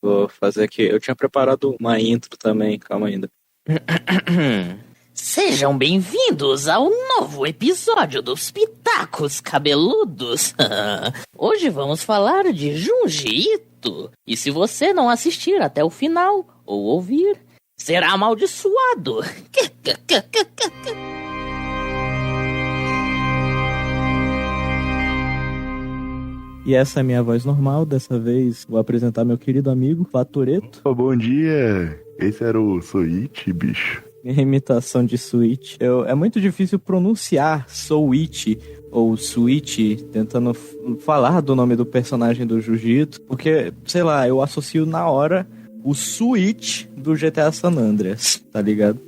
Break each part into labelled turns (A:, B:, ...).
A: Vou fazer aqui. Eu tinha preparado uma intro também, calma ainda.
B: Sejam bem-vindos ao novo episódio dos Pitacos Cabeludos. Hoje vamos falar de Junji Ito. E se você não assistir até o final, ou ouvir, será amaldiçoado.
A: E essa é a minha voz normal, dessa vez vou apresentar meu querido amigo, Fatureto.
C: Oh, bom dia! Esse era o Switch, bicho.
A: Minha imitação de Switch. É muito difícil pronunciar Switch ou Switch, tentando falar do nome do personagem do Jiu-Jitsu, porque, sei lá, eu associo na hora o Switch do GTA San Andreas, tá ligado?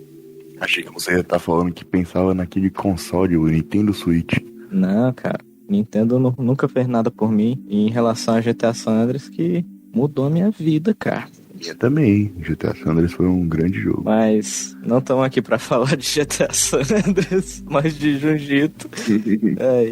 C: Achei que você ia estar falando que pensava naquele console, o Nintendo Switch.
A: Não, cara. Nintendo nunca fez nada por mim em relação a GTA San Andreas, que mudou a minha vida, cara.
C: Eu também. GTA San Andreas foi um grande jogo.
A: Mas não estamos aqui para falar de GTA San Andreas, mas de Jiu-Jitsu.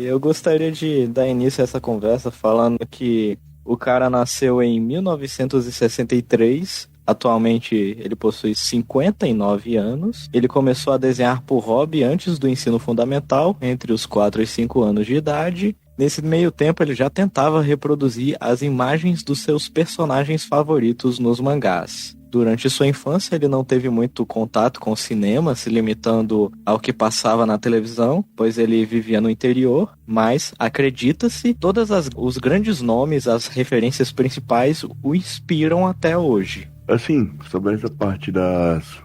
A: Eu gostaria de dar início a essa conversa falando que o cara nasceu em 1963. Atualmente ele possui 59 anos. Ele começou a desenhar por hobby antes do ensino fundamental, entre os 4 e 5 anos de idade. Nesse meio tempo ele já tentava reproduzir as imagens dos seus personagens favoritos nos mangás. Durante sua infância ele não teve muito contato com o cinema, se limitando ao que passava na televisão, pois ele vivia no interior, mas, acredita-se, todos os grandes nomes, as referências principais o inspiram até hoje.
C: Assim, sobre essa parte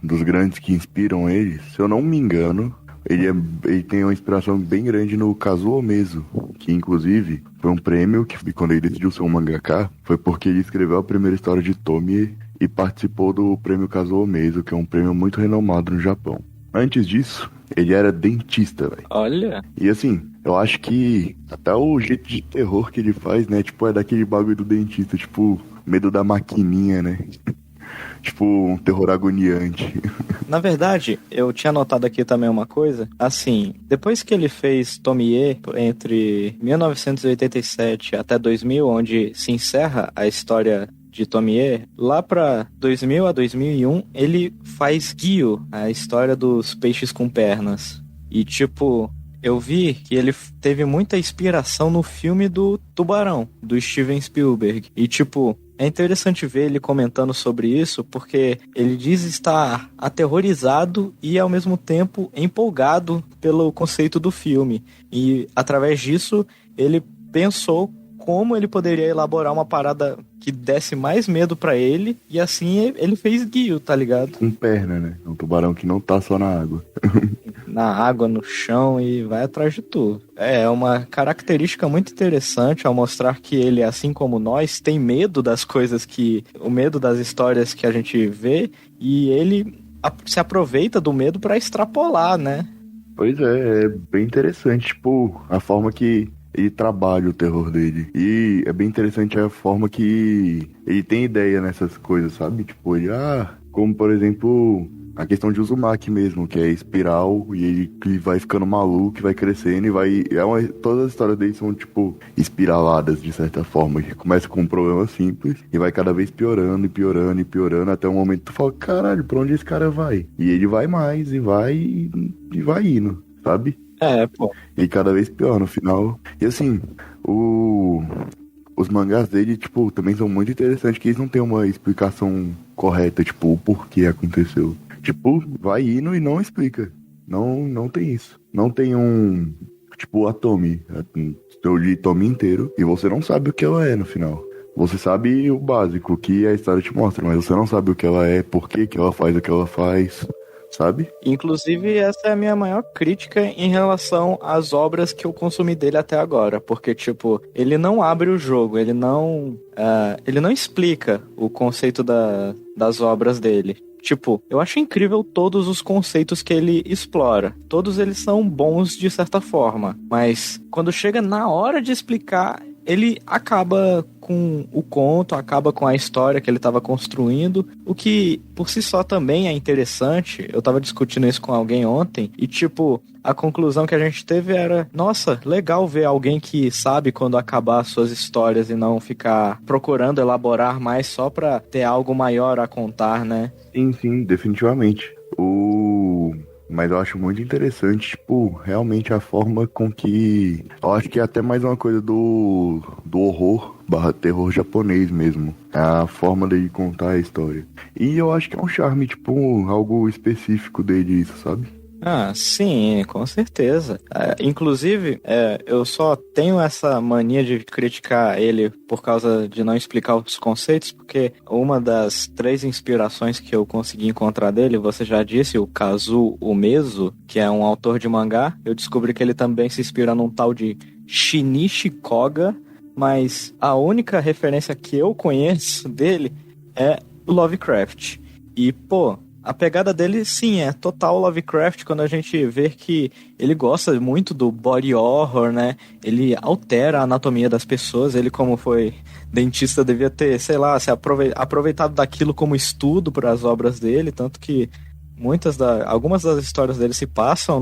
C: dos grandes que inspiram ele, se eu não me engano, ele tem uma inspiração bem grande no Kazuo Mezo, que inclusive foi um prêmio que quando ele decidiu ser um mangaka, foi porque ele escreveu a primeira história de Tomie e participou do prêmio Kazuo Mezo, que é um prêmio muito renomado no Japão. Antes disso, ele era dentista, velho.
A: Olha!
C: E assim, eu acho que até o jeito de terror que ele faz, né, tipo, é daquele bagulho do dentista, tipo, medo da maquininha, né? Tipo, um terror agoniante.
A: Na verdade, eu tinha notado aqui também uma coisa. Assim, depois que ele fez Tomie, entre 1987 até 2000, onde se encerra a história de Tomie, lá pra 2000 a 2001, ele faz Gyo, a história dos peixes com pernas. E, tipo, eu vi que ele teve muita inspiração no filme do Tubarão, do Steven Spielberg. E, tipo, é interessante ver ele comentando sobre isso, porque ele diz estar aterrorizado e, ao mesmo tempo, empolgado pelo conceito do filme. E, através disso, ele pensou como ele poderia elaborar uma parada que desse mais medo pra ele, e assim ele fez Gyo, tá ligado?
C: Com perna, né? Um tubarão que não tá só na água.
A: Na água, no chão, e vai atrás de tudo. É uma característica muito interessante ao mostrar que ele, assim como nós, tem medo das coisas o medo das histórias que a gente vê, e ele se aproveita do medo pra extrapolar, né?
C: Pois é bem interessante, tipo, a forma que ele trabalha o terror dele. E é bem interessante a forma que ele tem ideia nessas coisas, sabe? Tipo, como por exemplo, a questão de Uzumaki mesmo, que é espiral, e ele que vai ficando maluco, vai crescendo e vai... todas as histórias dele são, tipo, espiraladas, de certa forma. Que começa com um problema simples e vai cada vez piorando, e piorando, e piorando, até um momento que tu fala, caralho, pra onde esse cara vai? E ele vai mais, e vai indo, sabe?
A: Pô.
C: E cada vez pior no final. E assim, os mangás dele, tipo, também são muito interessantes, que eles não têm uma explicação correta, tipo, o porquê aconteceu. Tipo, vai indo e não explica. Não tem isso. Não tem tipo, a Tomie. Eu li Tomie inteiro e você não sabe o que ela é no final. Você sabe o básico, que a história te mostra, mas você não sabe o que ela é, por que ela faz o que ela faz, sabe?
A: Inclusive, essa é a minha maior crítica em relação às obras que eu consumi dele até agora. Porque, tipo, ele não abre o jogo, ele não explica o conceito das obras dele. Tipo, eu acho incrível todos os conceitos que ele explora. Todos eles são bons de certa forma. Mas, quando chega na hora de explicar, ele acaba com o conto, acaba com a história que ele estava construindo, o que por si só também é interessante. Eu tava discutindo isso com alguém ontem e tipo, a conclusão que a gente teve era, nossa, legal ver alguém que sabe quando acabar suas histórias e não ficar procurando elaborar mais só pra ter algo maior a contar, né?
C: Sim, definitivamente. Mas eu acho muito interessante, tipo, realmente a forma com que... Eu acho que é até mais uma coisa do horror / terror japonês mesmo. A forma de contar a história. E eu acho que é um charme, tipo, algo específico dele isso, sabe?
A: Ah, sim, com certeza. Inclusive, eu só tenho essa mania de criticar ele por causa de não explicar os conceitos, porque uma das 3 inspirações que eu consegui encontrar dele, você já disse, o Kazuo Umezu, que é um autor de mangá, eu descobri que ele também se inspira num tal de Shinichi Koga, mas a única referência que eu conheço dele é Lovecraft. E, pô, a pegada dele, sim, é total Lovecraft, quando a gente vê que ele gosta muito do body horror, né? Ele altera a anatomia das pessoas, ele como foi dentista devia ter, sei lá, se aproveitado daquilo como estudo para as obras dele, tanto que algumas das histórias dele se passam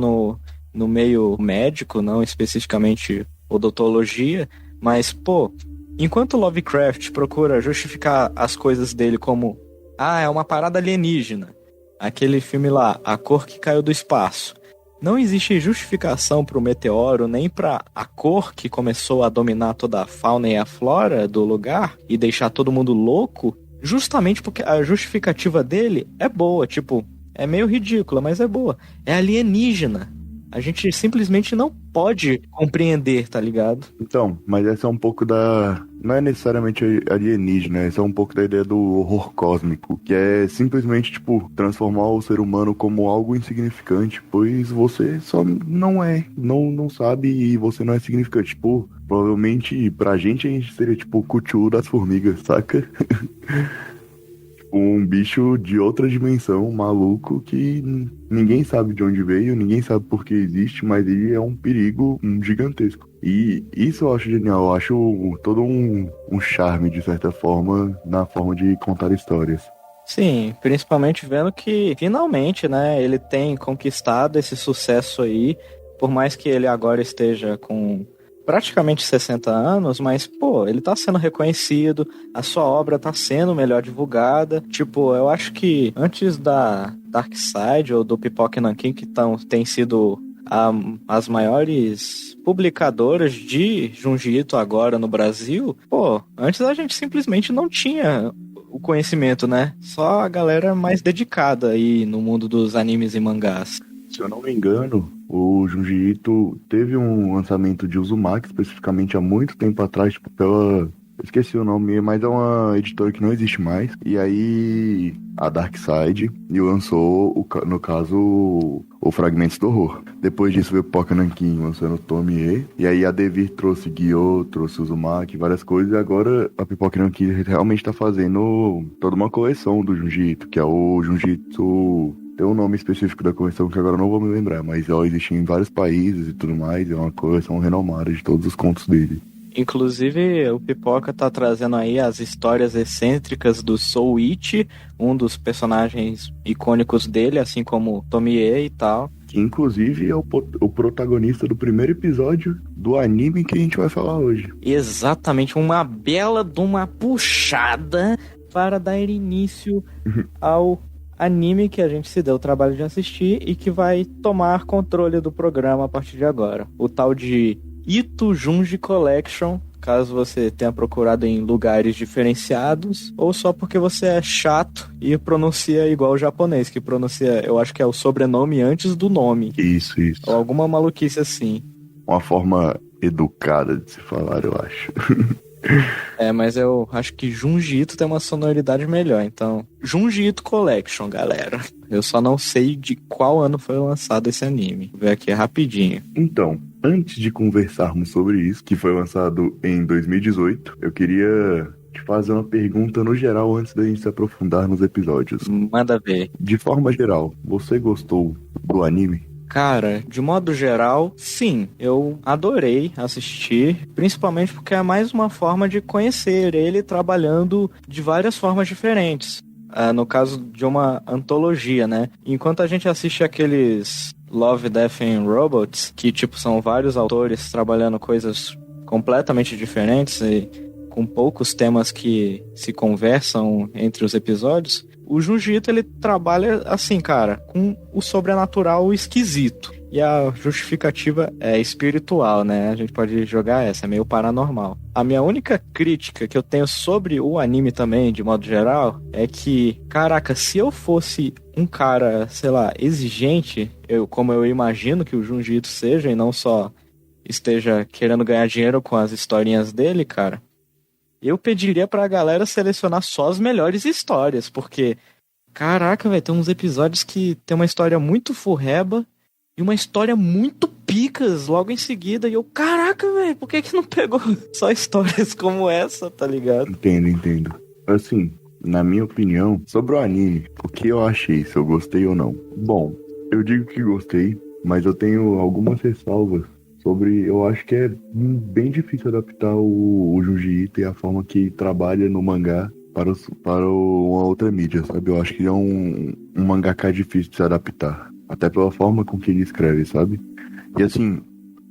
A: no meio médico, não especificamente odontologia, mas, pô, enquanto Lovecraft procura justificar as coisas dele como, é uma parada alienígena, aquele filme lá, A Cor que Caiu do Espaço. Não existe justificação para o meteoro, nem para a cor que começou a dominar toda a fauna e a flora do lugar e deixar todo mundo louco, justamente porque a justificativa dele é boa, tipo, é meio ridícula, mas é boa. É alienígena. A gente simplesmente não pode compreender, tá ligado?
C: Então, mas essa é um pouco da... Não é necessariamente alienígena, essa é um pouco da ideia do horror cósmico, que é simplesmente, tipo, transformar o ser humano como algo insignificante, pois você só não sabe e você não é significante. Tipo, provavelmente pra gente a gente seria, tipo, o Cthulhu das formigas, saca? Um bicho de outra dimensão, maluco, que ninguém sabe de onde veio, ninguém sabe por que existe, mas ele é um perigo gigantesco. E isso eu acho genial, eu acho todo um charme, de certa forma, na forma de contar histórias.
A: Sim, principalmente vendo que, finalmente, né, ele tem conquistado esse sucesso aí, por mais que ele agora esteja com praticamente 60 anos, mas, pô, ele tá sendo reconhecido, a sua obra tá sendo melhor divulgada. Tipo, eu acho que antes da Darkseid ou do Pipoca Nankin, que têm sido as maiores publicadoras de Junji Ito agora no Brasil, pô, antes a gente simplesmente não tinha o conhecimento, né? Só a galera mais dedicada aí no mundo dos animes e mangás.
C: Se eu não me engano, o Junji Ito teve um lançamento de Uzumaki, especificamente há muito tempo atrás, tipo, eu esqueci o nome, mas é uma editora que não existe mais. E aí a Darkseid lançou, no caso, o Fragmentos do Horror. Depois disso veio o Pipoca Nankin lançando Tomie. E aí a Devir trouxe Gyo, trouxe Uzumaki, várias coisas. E agora a Pipoca Nankin realmente tá fazendo toda uma coleção do Junji Ito, que é o Junji Ito... Tem um nome específico da coleção que agora eu não vou me lembrar, mas ela existe em vários países e tudo mais. É uma coleção renomada de todos os contos dele.
A: Inclusive, o Pipoca tá trazendo aí as histórias excêntricas do Soul Ichi, um dos personagens icônicos dele, assim como Tomie e tal.
C: Que inclusive é o protagonista do primeiro episódio do anime que a gente vai falar hoje.
A: Exatamente, uma bela de uma puxada para dar início ao anime que a gente se deu o trabalho de assistir e que vai tomar controle do programa a partir de agora. O tal de Ito Junji Collection, caso você tenha procurado em lugares diferenciados, ou só porque você é chato e pronuncia igual o japonês, que pronuncia, eu acho que é o sobrenome antes do nome.
C: Isso.
A: Ou alguma maluquice assim.
C: Uma forma educada de se falar, eu acho.
A: Mas eu acho que Junji Ito tem uma sonoridade melhor, então Junji Ito Collection, galera. Eu só não sei de qual ano foi lançado esse anime. Vou ver aqui rapidinho.
C: Então, antes de conversarmos sobre isso, que foi lançado em 2018, eu queria te fazer uma pergunta no geral antes da gente se aprofundar nos episódios.
A: Manda ver.
C: De forma geral, você gostou do anime?
A: Cara, de modo geral, sim, eu adorei assistir, principalmente porque é mais uma forma de conhecer ele trabalhando de várias formas diferentes. No caso de uma antologia, né? Enquanto a gente assiste aqueles Love, Death and Robots, que tipo são vários autores trabalhando coisas completamente diferentes e com poucos temas que se conversam entre os episódios, o Junji Ito, ele trabalha assim, cara, com o sobrenatural esquisito. E a justificativa é espiritual, né? A gente pode jogar essa, é meio paranormal. A minha única crítica que eu tenho sobre o anime também, de modo geral, é que, caraca, se eu fosse um cara, sei lá, exigente, como eu imagino que o Junji Ito seja, e não só esteja querendo ganhar dinheiro com as historinhas dele, cara, eu pediria pra galera selecionar só as melhores histórias, porque, caraca, velho, tem uns episódios que tem uma história muito furreba e uma história muito picas logo em seguida, e eu, caraca, velho, por que não pegou só histórias como essa, tá ligado?
C: Entendo. Assim, na minha opinião, sobre o anime, o que eu achei, se eu gostei ou não. Bom, eu digo que gostei, mas eu tenho algumas ressalvas sobre, eu acho que é bem difícil adaptar o Junji Ito e a forma que trabalha no mangá para uma outra mídia, sabe? Eu acho que é um mangaka difícil de se adaptar, até pela forma com que ele escreve, sabe? E assim,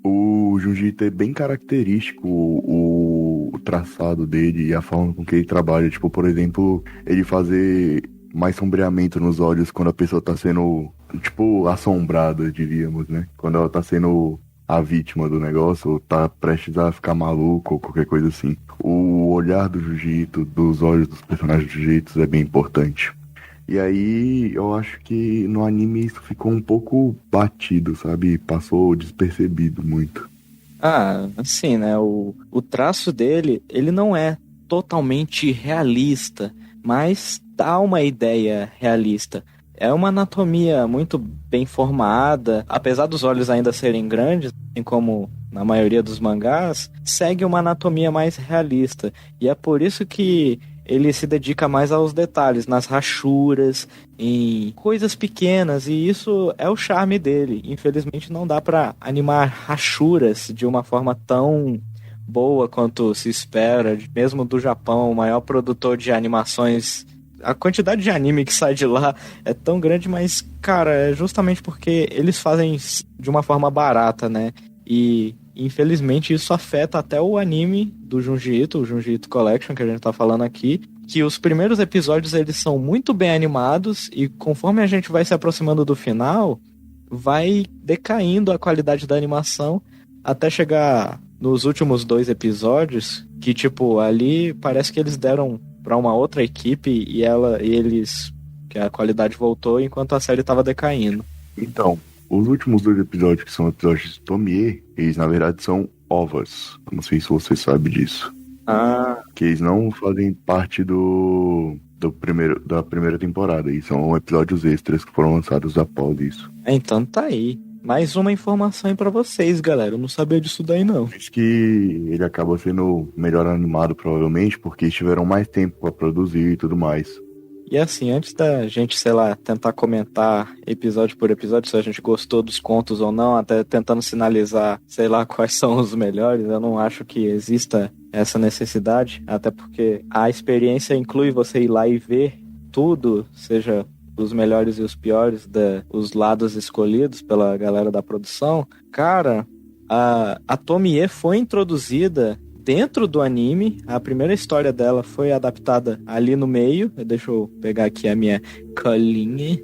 C: o Junji Ito é bem característico, o traçado dele e a forma com que ele trabalha. Tipo, por exemplo, ele fazer mais sombreamento nos olhos quando a pessoa tá sendo, tipo, assombrada, diríamos, né? Quando ela tá sendo a vítima do negócio, ou tá prestes a ficar maluco, ou qualquer coisa assim. O olhar do Junji Ito, dos olhos dos personagens do Junji Ito é bem importante. E aí, eu acho que no anime isso ficou um pouco batido, sabe? Passou despercebido muito.
A: Assim, né? O traço dele, ele não é totalmente realista, mas dá uma ideia realista. É uma anatomia muito bem formada, apesar dos olhos ainda serem grandes, assim como na maioria dos mangás, segue uma anatomia mais realista. E é por isso que ele se dedica mais aos detalhes, nas rachuras, em coisas pequenas, e isso é o charme dele. Infelizmente não dá pra animar rachuras de uma forma tão boa quanto se espera, mesmo do Japão, o maior produtor de animações. A quantidade de anime que sai de lá é tão grande, mas, cara, é justamente porque eles fazem de uma forma barata, né? E, infelizmente, isso afeta até o anime do Junji Ito, o Junji Ito Collection, que a gente tá falando aqui, que os primeiros episódios, eles são muito bem animados, e conforme a gente vai se aproximando do final, vai decaindo a qualidade da animação, até chegar nos últimos 2 episódios, que, tipo, ali parece que eles deram para uma outra equipe e eles que a qualidade voltou enquanto a série estava decaindo.
C: Então, os últimos 2 episódios, que são episódios de Tomie, eles na verdade são ovas. Não sei se você sabe disso. Que eles não fazem parte da primeira temporada. E são episódios extras que foram lançados após isso.
A: Então tá aí. Mais uma informação aí pra vocês, galera. Eu não sabia disso daí, não.
C: Diz que ele acaba sendo melhor animado, provavelmente, porque eles tiveram mais tempo pra produzir e tudo mais.
A: E assim, antes da gente, sei lá, tentar comentar episódio por episódio se a gente gostou dos contos ou não, até tentando sinalizar, sei lá, quais são os melhores, eu não acho que exista essa necessidade, até porque a experiência inclui você ir lá e ver tudo, seja os melhores e os piores, os lados escolhidos pela galera da produção. Cara, a Tomie foi introduzida dentro do anime. A primeira história dela foi adaptada ali no meio. Deixa eu pegar aqui a minha colinha.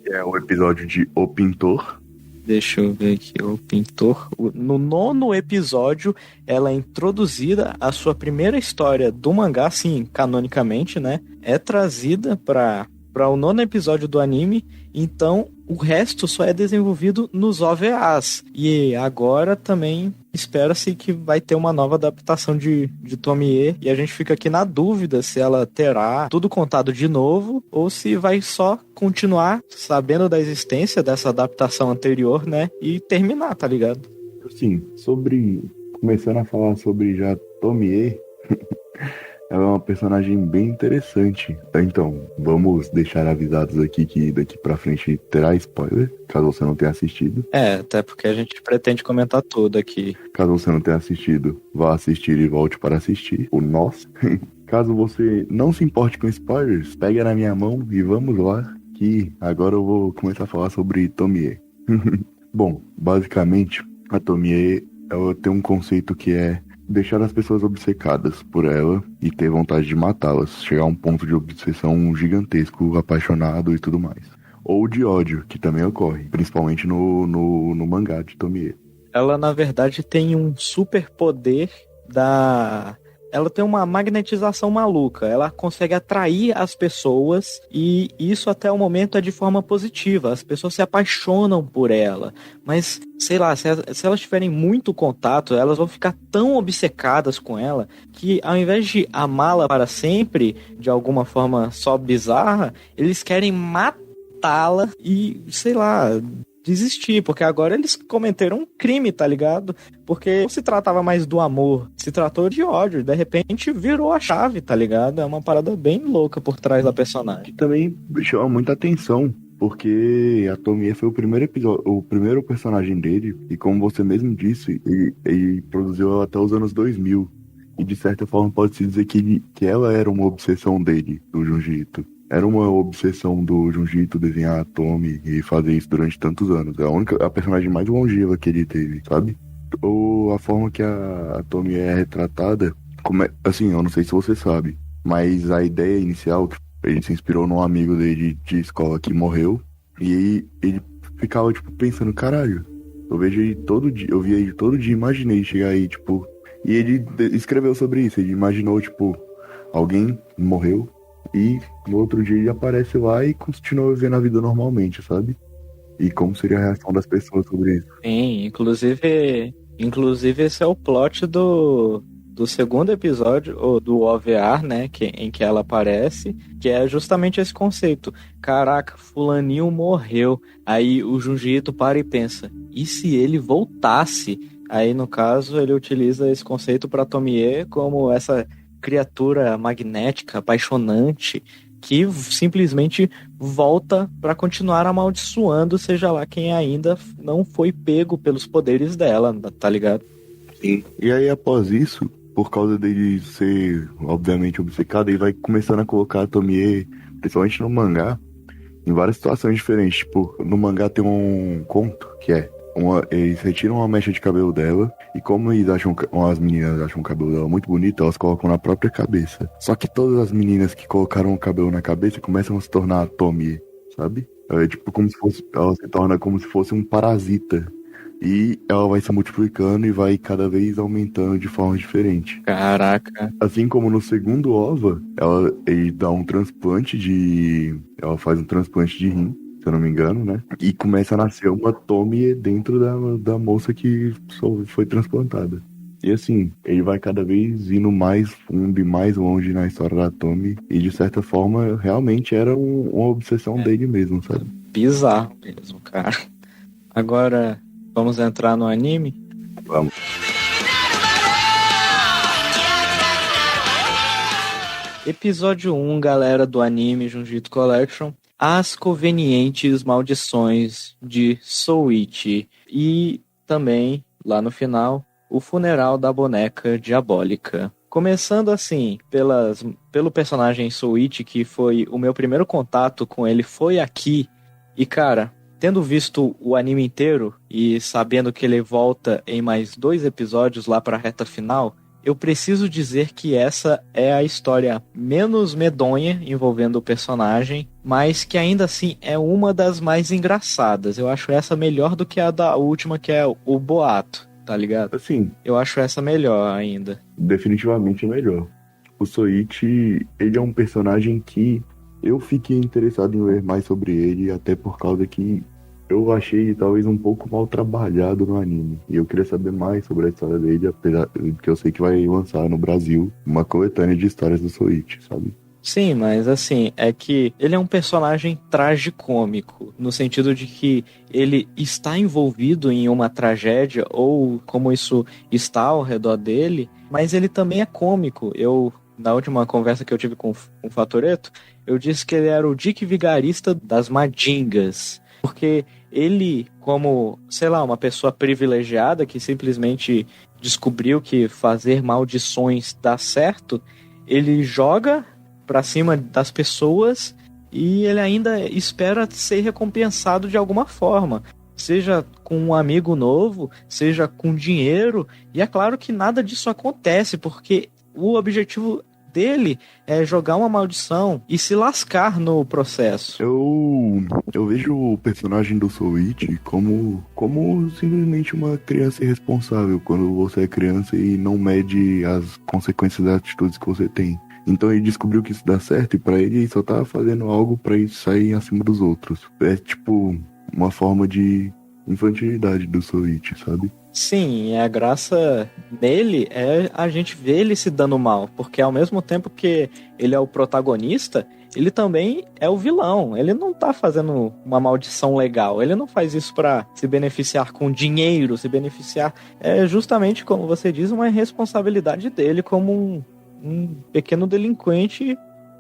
C: É o episódio de O Pintor.
A: Deixa eu ver aqui, O Pintor. No 9º episódio, ela é introduzida. A sua primeira história do mangá, sim, canonicamente, né? É trazida para o 9º episódio do anime, então o resto só é desenvolvido nos OVAs. E agora também espera-se que vai ter uma nova adaptação de Tomie, e a gente fica aqui na dúvida se ela terá tudo contado de novo, ou se vai só continuar sabendo da existência dessa adaptação anterior, né, e terminar, tá ligado?
C: Assim, começando a falar sobre já Tomie, ela é uma personagem bem interessante. Então, vamos deixar avisados aqui que daqui pra frente terá spoiler, caso você não tenha assistido.
A: Até porque a gente pretende comentar tudo aqui.
C: Caso você não tenha assistido, vá assistir e volte para assistir o nosso. Caso você não se importe com spoilers, pega na minha mão e vamos lá, que agora eu vou começar a falar sobre Tomie. Bom, basicamente, a Tomie, ela tem um conceito que é deixar as pessoas obcecadas por ela e ter vontade de matá-las, chegar a um ponto de obsessão gigantesco, apaixonado e tudo mais. Ou de ódio, que também ocorre, principalmente no mangá de Tomie.
A: Ela, na verdade, tem um super poder da... Ela tem uma magnetização maluca. Ela consegue atrair as pessoas e isso até o momento é de forma positiva. As pessoas se apaixonam por ela. Mas, sei lá, se elas tiverem muito contato, elas vão ficar tão obcecadas com ela que ao invés de amá-la para sempre, de alguma forma só bizarra, eles querem matá-la e, sei lá, desistir, porque agora eles cometeram um crime, tá ligado? Porque não se tratava mais do amor, se tratou de ódio, de repente virou a chave, tá ligado? É uma parada bem louca por trás da personagem.
C: Também chama muita atenção, porque a Tomie foi o primeiro episódio, o primeiro personagem dele, e como você mesmo disse, ele produziu ela até os anos 2000, e de certa forma pode-se dizer que ela era uma obsessão dele, do Junji Ito. Era uma obsessão do Junji Ito desenhar a Tomi e fazer isso durante tantos anos. É a personagem mais longeva que ele teve, sabe? Ou a forma que a Tomi é retratada, assim, eu não sei se você sabe, mas a ideia inicial, ele se inspirou num amigo dele de escola que morreu, e aí ele ficava, tipo, pensando, caralho, eu vejo ele todo dia, eu via ele todo dia, imaginei chegar aí, tipo, e ele escreveu sobre isso, ele imaginou, tipo, alguém morreu, e no outro dia ele aparece lá e continua vivendo a vida normalmente, sabe? E como seria a reação das pessoas sobre isso?
A: Sim, inclusive esse é o plot do segundo episódio, ou do OVA, né, em que ela aparece, que é justamente esse conceito. Caraca, fulaninho morreu. Aí o Junji Ito para e pensa, e se ele voltasse? Aí, no caso, ele utiliza esse conceito para Tomie como essa criatura magnética, apaixonante, que simplesmente volta para continuar amaldiçoando, seja lá quem ainda não foi pego pelos poderes dela, tá ligado?
C: Sim. E aí, após isso, por causa dele ser, obviamente, obcecado, ele vai começando a colocar a Tomie, principalmente no mangá, em várias situações diferentes. Tipo, no mangá tem um conto que é eles retiram uma mecha de cabelo dela e como as meninas acham o cabelo dela muito bonito, elas colocam na própria cabeça. Só que todas as meninas que colocaram o cabelo na cabeça começam a se tornar a Tomie, sabe? É tipo ela se torna como se fosse um parasita. E ela vai se multiplicando e vai cada vez aumentando de forma diferente.
A: Caraca.
C: Assim como no segundo OVA, ele dá um transplante ela faz um transplante de rim, se eu não me engano, né? E começa a nascer uma Tomie dentro da moça que foi transplantada. E assim, ele vai cada vez indo mais fundo e mais longe na história da Tomie. E de certa forma, realmente era uma obsessão dele mesmo, sabe?
A: Bizarro mesmo, cara. Agora, vamos entrar no anime?
C: Vamos.
A: Episódio 1, galera, do anime Jujutsu Collection. As convenientes maldições de Souichi. E também, lá no final, o funeral da boneca diabólica. Começando assim, pelo personagem Souichi, que foi o meu primeiro contato com ele, foi aqui. E cara, tendo visto o anime inteiro e sabendo que ele volta em mais 2 episódios lá pra reta final, eu preciso dizer que essa é a história menos medonha envolvendo o personagem, mas que ainda assim é uma das mais engraçadas. Eu acho essa melhor do que a da última, que é o Boato, tá ligado?
C: Assim,
A: eu acho essa melhor ainda.
C: Definitivamente é melhor. O Souichi, ele é um personagem que eu fiquei interessado em ler mais sobre ele, até por causa que eu achei talvez um pouco mal trabalhado no anime. E eu queria saber mais sobre a história dele, apesar que eu sei que vai lançar no Brasil uma coletânea de histórias do Souichi, sabe?
A: Sim, mas assim, é que ele é um personagem tragicômico, no sentido de que ele está envolvido em uma tragédia, ou como isso está ao redor dele, mas ele também é cômico. Eu na última conversa que eu tive com o Fatoreto, eu disse que ele era o Dick Vigarista das Mandingas. Porque ele, como, sei lá, uma pessoa privilegiada que simplesmente descobriu que fazer maldições dá certo, ele joga pra cima das pessoas e ele ainda espera ser recompensado de alguma forma. Seja com um amigo novo, seja com dinheiro. E é claro que nada disso acontece, porque o objetivo dele é jogar uma maldição e se lascar no processo.
C: Eu vejo o personagem do Soul Eat como simplesmente uma criança irresponsável quando você é criança e não mede as consequências das atitudes que você tem. Então ele descobriu que isso dá certo e pra ele só tá fazendo algo pra ele sair acima dos outros. É tipo uma forma de infantilidade do Soul Eat, sabe?
A: Sim, a graça nele é a gente ver ele se dando mal, porque ao mesmo tempo que ele é o protagonista, ele também é o vilão. Ele não tá fazendo uma maldição legal, ele não faz isso pra se beneficiar com dinheiro, se beneficiar. É justamente, como você diz, uma responsabilidade dele como um pequeno delinquente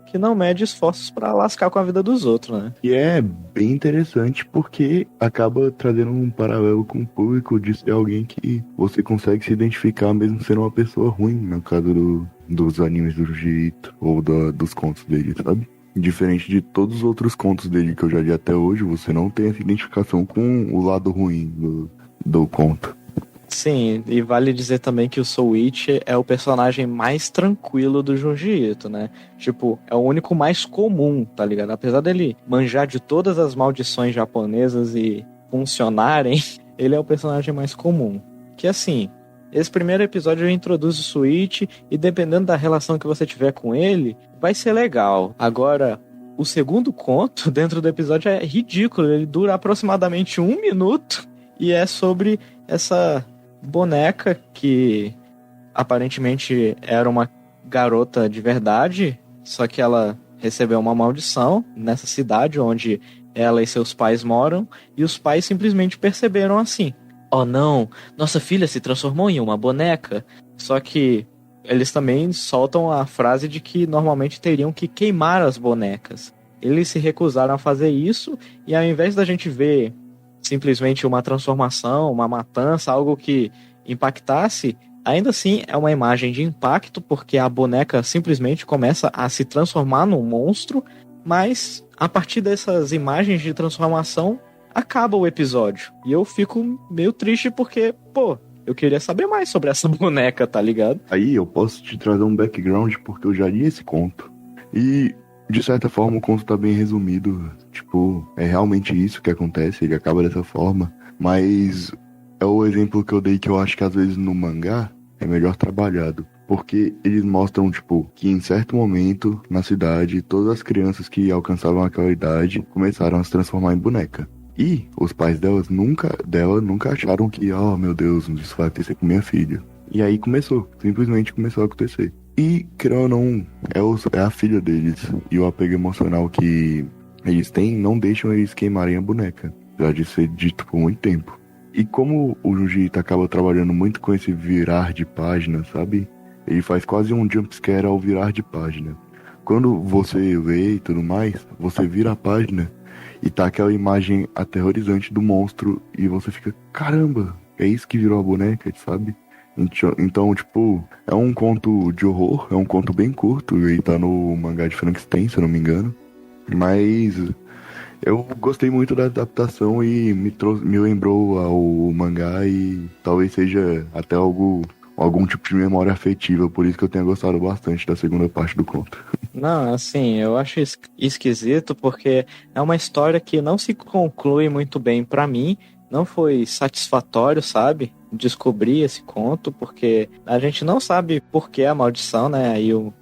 A: que não mede esforços pra lascar com a vida dos outros, né?
C: E é bem interessante porque acaba trazendo um paralelo com o público de ser alguém que você consegue se identificar mesmo sendo uma pessoa ruim, no caso dos animes do Jiu-Jitsu ou dos contos dele, sabe? Diferente de todos os outros contos dele que eu já li até hoje, você não tem essa identificação com o lado ruim do conto.
A: Sim, e vale dizer também que o Soul Eat é o personagem mais tranquilo do Junji Ito, né? Tipo, é o único mais comum, tá ligado? Apesar dele manjar de todas as maldições japonesas e funcionarem, ele é o personagem mais comum. Que assim, esse primeiro episódio introduz o Soul Eat e dependendo da relação que você tiver com ele, vai ser legal. Agora, o segundo conto dentro do episódio é ridículo, ele dura aproximadamente 1 minuto e é sobre essa boneca que aparentemente era uma garota de verdade, só que ela recebeu uma maldição nessa cidade onde ela e seus pais moram, e os pais simplesmente perceberam assim: oh não, nossa filha se transformou em uma boneca. Só que eles também soltam a frase de que normalmente teriam que queimar as bonecas. Eles se recusaram a fazer isso, e ao invés da gente ver simplesmente uma transformação, uma matança, algo que impactasse, ainda assim é uma imagem de impacto, porque a boneca simplesmente começa a se transformar num monstro, mas a partir dessas imagens de transformação acaba o episódio. E eu fico meio triste porque, pô, eu queria saber mais sobre essa boneca, tá ligado?
C: Aí eu posso te trazer um background porque eu já li esse conto. E de certa forma o conto tá bem resumido. Tipo, é realmente isso que acontece, ele acaba dessa forma. Mas é o exemplo que eu dei que eu acho que às vezes no mangá é melhor trabalhado. Porque eles mostram, tipo, que em certo momento na cidade, todas as crianças que alcançavam aquela idade começaram a se transformar em boneca. E os pais dela nunca acharam que, oh meu Deus, isso vai acontecer com minha filha. E aí simplesmente começou a acontecer. E, querendo ou não, é a filha deles. E o apego emocional que eles têm não deixam eles queimarem a boneca. Já de ser dito por muito tempo. E como o Junji acaba trabalhando muito com esse virar de página, sabe? Ele faz quase um jumpscare ao virar de página. Quando você lê e tudo mais, você vira a página e tá aquela imagem aterrorizante do monstro e você fica, caramba, é isso que virou a boneca, sabe? Então, tipo, é um conto de horror, é um conto bem curto, ele tá no mangá de Frankenstein, se eu não me engano. Mas eu gostei muito da adaptação e me lembrou ao mangá e talvez seja até algum tipo de memória afetiva, por isso que eu tenho gostado bastante da segunda parte do conto.
A: Não, assim, eu acho esquisito porque é uma história que não se conclui muito bem pra mim, não foi satisfatório, sabe? Descobrir esse conto, porque a gente não sabe por que a maldição, né? Aí o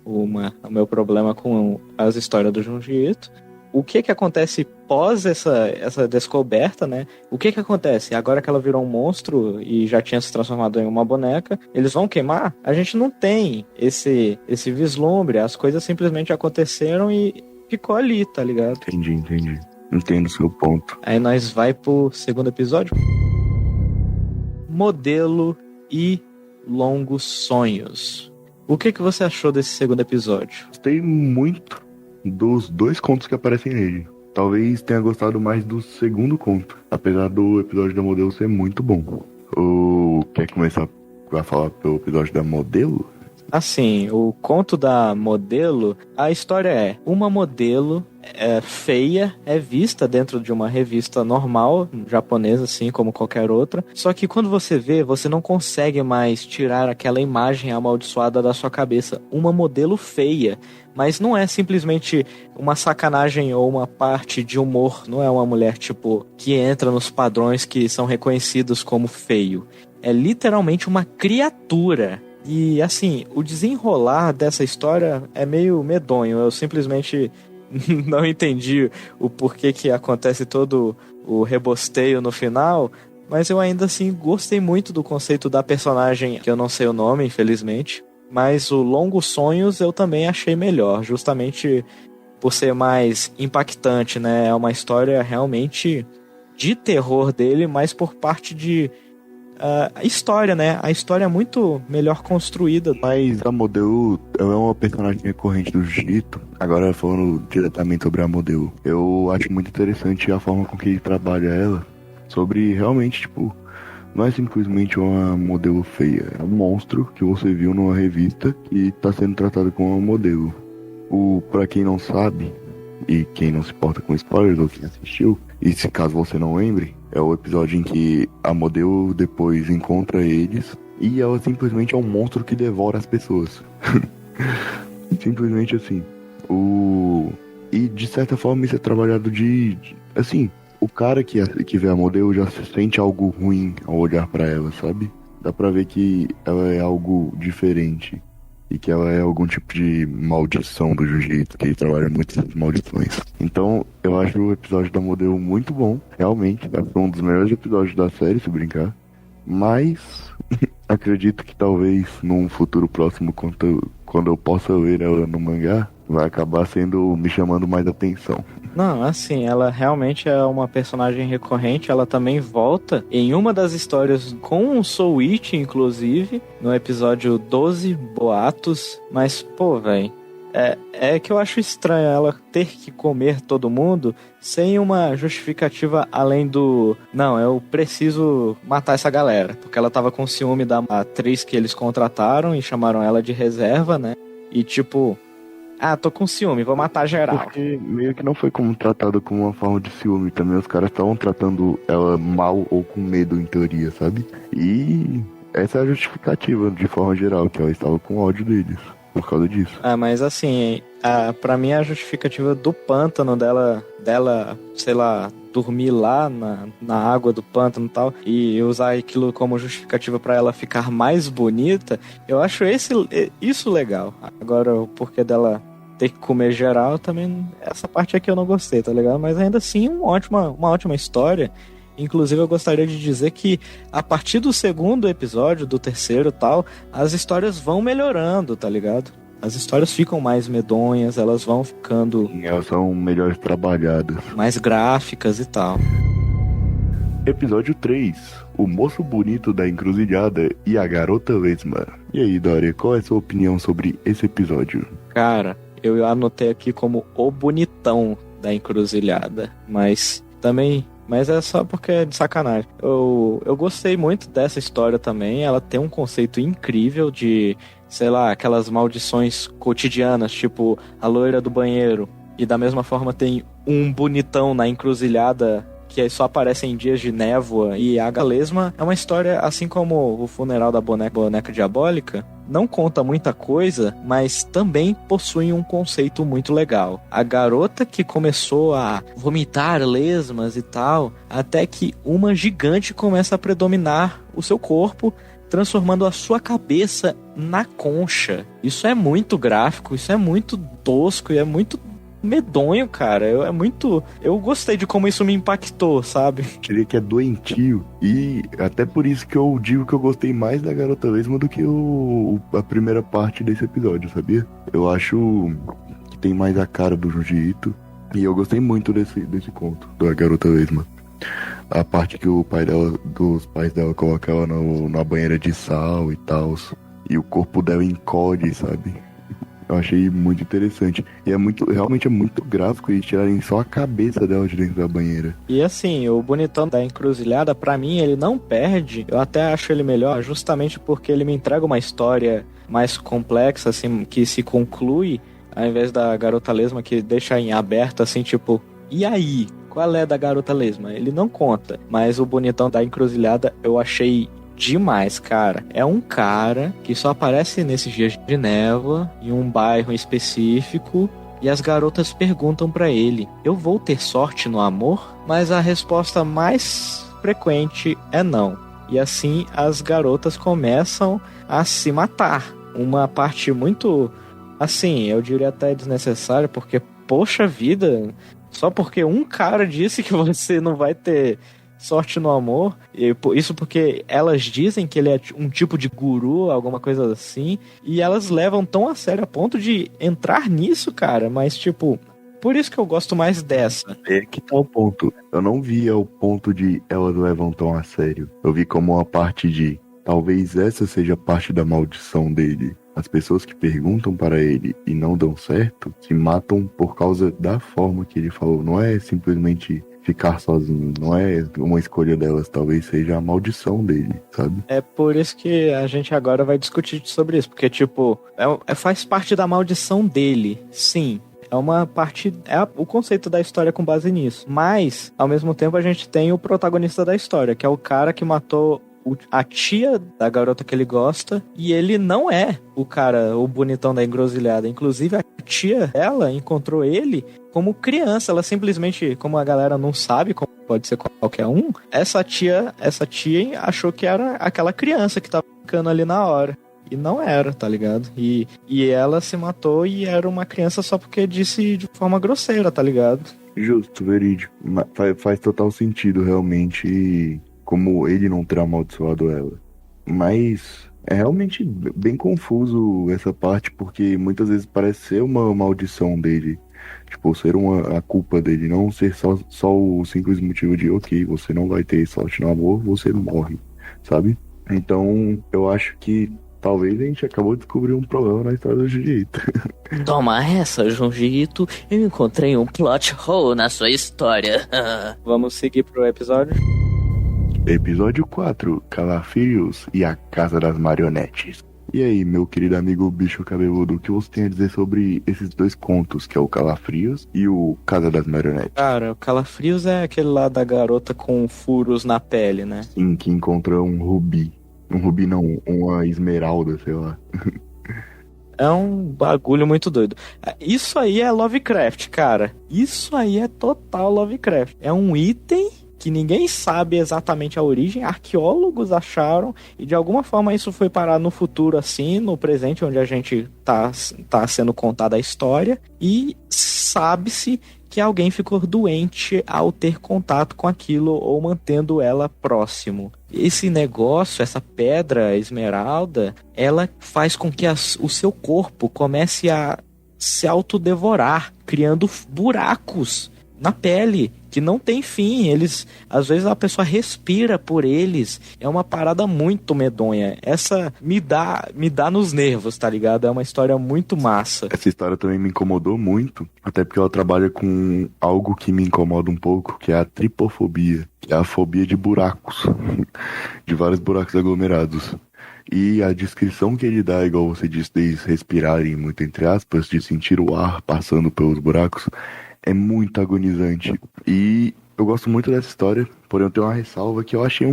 A: meu problema com as histórias do Junji Ito. O que acontece pós essa descoberta, né? O que acontece? Agora que ela virou um monstro e já tinha se transformado em uma boneca, eles vão queimar? A gente não tem esse vislumbre, as coisas simplesmente aconteceram e ficou ali, tá ligado?
C: Entendi. Entendo o seu ponto.
A: Aí nós vai pro segundo episódio. Modelo e longos sonhos. O que você achou desse segundo episódio?
C: Gostei muito dos 2 contos que aparecem nele. Talvez tenha gostado mais do segundo conto, apesar do episódio da modelo ser muito bom. Quer começar a falar pelo episódio da modelo?
A: Assim, o conto da modelo, a história é: uma modelo feia é vista dentro de uma revista normal, japonesa, assim como qualquer outra. Só que quando você vê, você não consegue mais tirar aquela imagem amaldiçoada da sua cabeça. Uma modelo feia. Mas não é simplesmente uma sacanagem ou uma parte de humor. Não é uma mulher, tipo, que entra nos padrões que são reconhecidos como feio. É literalmente uma criatura. E, assim, o desenrolar dessa história é meio medonho. Eu simplesmente não entendi o porquê que acontece todo o rebosteio no final. Mas eu ainda assim gostei muito do conceito da personagem, que eu não sei o nome, infelizmente. Mas o Longos Sonhos eu também achei melhor, justamente por ser mais impactante, né? É uma história realmente de terror dele, mas por parte de a história, né? A história é muito melhor construída.
C: Mas a modelo é uma personagem recorrente do Jiu-Jitsu. Agora falando diretamente sobre a modelo, eu acho muito interessante a forma com que ele trabalha ela. Sobre realmente, tipo, não é simplesmente uma modelo feia. É um monstro que você viu numa revista e tá sendo tratado como uma modelo. Pra quem não sabe, e quem não se importa com spoilers ou quem assistiu, e se caso você não lembre, é o episódio em que a modelo depois encontra eles e ela simplesmente é um monstro que devora as pessoas. Simplesmente assim. E de certa forma isso é trabalhado assim, o cara que vê a modelo já se sente algo ruim ao olhar pra ela, sabe? Dá pra ver que ela é algo diferente. E que ela é algum tipo de maldição do jiu-jitsu, que ele trabalha muito essas maldições. Então, eu acho o episódio da modelo muito bom, realmente. É um dos melhores episódios da série, se brincar. Mas, acredito que talvez num futuro próximo, quando eu possa ler ela no mangá, vai acabar me chamando mais atenção.
A: Não, assim, ela realmente é uma personagem recorrente. Ela também volta em uma das histórias com o Soul Eat, inclusive, no episódio 12, Boatos. Mas, pô, velho, é que eu acho estranho ela ter que comer todo mundo sem uma justificativa além do... Não, eu preciso matar essa galera. Porque ela tava com ciúme da atriz que eles contrataram e chamaram ela de reserva, né? E, tipo... tô com ciúme, vou matar geral.
C: Porque meio que não foi como tratado como uma forma de ciúme também. Os caras estavam tratando ela mal ou com medo, em teoria, sabe? E essa é a justificativa, de forma geral, que ela estava com ódio deles, por causa disso.
A: Mas assim, pra mim a justificativa do pântano dela, sei lá, dormir lá na água do pântano e tal, e usar aquilo como justificativa pra ela ficar mais bonita, eu acho isso legal. Agora, o porquê dela ter que comer geral, também, essa parte aqui eu não gostei, tá ligado? Mas ainda assim, uma ótima história. Inclusive, eu gostaria de dizer que a partir do segundo episódio, do terceiro e tal, as histórias vão melhorando, tá ligado? As histórias ficam mais medonhas, elas vão ficando...
C: Elas são melhores trabalhadas.
A: Mais gráficas e tal.
C: Episódio 3. O moço bonito da encruzilhada e a garota lesma. E aí, Dória, qual é a sua opinião sobre esse episódio?
A: Cara, eu anotei aqui como o bonitão da encruzilhada, mas é só porque é de sacanagem. Eu gostei muito dessa história também. Ela tem um conceito incrível de, sei lá, aquelas maldições cotidianas, tipo a loira do banheiro. E da mesma forma tem um bonitão na encruzilhada que só aparece em dias de névoa. E a Galesma é uma história, assim como o funeral da boneca diabólica, não conta muita coisa, mas também possui um conceito muito legal. A garota que começou a vomitar lesmas e tal, até que uma gigante começa a predominar o seu corpo, transformando a sua cabeça na concha. Isso é muito gráfico, isso é muito tosco e é muito medonho, cara. Eu gostei de como isso me impactou, sabe?
C: Diria que é doentio. E até por isso que eu digo que eu gostei mais da garota lesma do que a primeira parte desse episódio, sabia? Eu acho que tem mais a cara do Jiu-Jitsu. E eu gostei muito desse conto da garota lesma. A parte que dos pais dela coloca ela na banheira de sal e tal. e o corpo dela encolhe, sabe? Eu achei muito interessante. E realmente é muito gráfico eles tirarem só a cabeça dela de dentro da banheira.
A: E assim, o bonitão da encruzilhada, pra mim, ele não perde. Eu até acho ele melhor, justamente porque ele me entrega uma história mais complexa, assim, que se conclui, ao invés da garota lesma que deixa em aberto, assim, tipo, e aí? Qual é da garota lesma? Ele não conta. Mas o bonitão da encruzilhada eu achei demais, cara. É um cara que só aparece nesses dias de névoa, em um bairro específico, e as garotas perguntam pra ele: eu vou ter sorte no amor? Mas a resposta mais frequente é não. E assim as garotas começam a se matar. Uma parte muito, assim, eu diria até desnecessária, porque, poxa vida, só porque um cara disse que você não vai ter sorte no amor, e isso porque elas dizem que ele é um tipo de guru, alguma coisa assim, e elas levam tão a sério a ponto de entrar nisso, cara, mas tipo, por isso que eu gosto mais dessa.
C: É que tá o ponto. Eu não via o ponto de elas levam tão a sério. Eu vi como uma parte de, talvez essa seja parte da maldição dele. As pessoas que perguntam para ele e não dão certo, se matam por causa da forma que ele falou. Não é simplesmente ficar sozinho, não é uma escolha delas, talvez seja a maldição dele, sabe?
A: É por isso que a gente agora vai discutir sobre isso, porque tipo, faz parte da maldição dele, sim. É uma parte, o conceito da história com base nisso. Mas, ao mesmo tempo, a gente tem o protagonista da história, que é o cara que matou a tia da garota que ele gosta, e ele não é o cara, o bonitão da encruzilhada. Inclusive, a tia dela encontrou ele como criança. Ela simplesmente, como a galera não sabe, como pode ser qualquer um, essa tia achou que era aquela criança que tava ficando ali na hora. E não era, tá ligado? E ela se matou e era uma criança só porque disse de forma grosseira, tá ligado?
C: Justo, verídico. Faz total sentido, realmente, como ele não ter amaldiçoado ela. Mas é realmente bem confuso essa parte, porque muitas vezes parece ser uma maldição dele. Tipo, ser a culpa dele, não ser só o simples motivo de, ok, você não vai ter sorte no amor, você morre, sabe? Então, eu acho que talvez a gente acabou de descobrir um problema na história do Jiu-Jitsu.
B: Toma essa, Junji Ito. Eu encontrei um plot hole na sua história.
A: Vamos seguir pro episódio?
C: Episódio 4, Calafrios e a Casa das Marionetes. E aí, meu querido amigo bicho cabeludo, o que você tem a dizer sobre esses dois contos, que é o Calafrios e o Casa das Marionetes?
A: Cara, o Calafrios é aquele lá da garota com furos na pele, né?
C: Sim, que encontra um rubi. Um rubi não, uma esmeralda, sei lá.
A: É um bagulho muito doido. Isso aí é Lovecraft, cara. Isso aí é total Lovecraft. É um item que ninguém sabe exatamente a origem. Arqueólogos acharam e de alguma forma isso foi parar no futuro assim, no presente, onde a gente tá sendo contada a história. E sabe-se que alguém ficou doente ao ter contato com aquilo ou mantendo ela próximo. Esse negócio, essa pedra esmeralda, ela faz com que o seu corpo comece a se autodevorar, criando buracos na pele, que não tem fim. Eles, às vezes a pessoa respira por eles. É uma parada muito medonha. Essa me dá nos nervos, tá ligado? É uma história muito massa.
C: Essa história também me incomodou muito, até porque ela trabalha com algo que me incomoda um pouco, que é a tripofobia, que é a fobia de buracos, de vários buracos aglomerados. E a descrição que ele dá, igual você disse, deles respirarem, muito entre aspas, de sentir o ar passando pelos buracos, é muito agonizante. E eu gosto muito dessa história, porém eu tenho uma ressalva que eu achei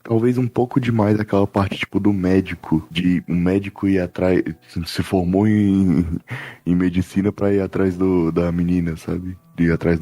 C: talvez um pouco demais aquela parte, tipo, do médico, de um médico ir atrás, se formou em medicina pra ir atrás da menina, sabe? De ir atrás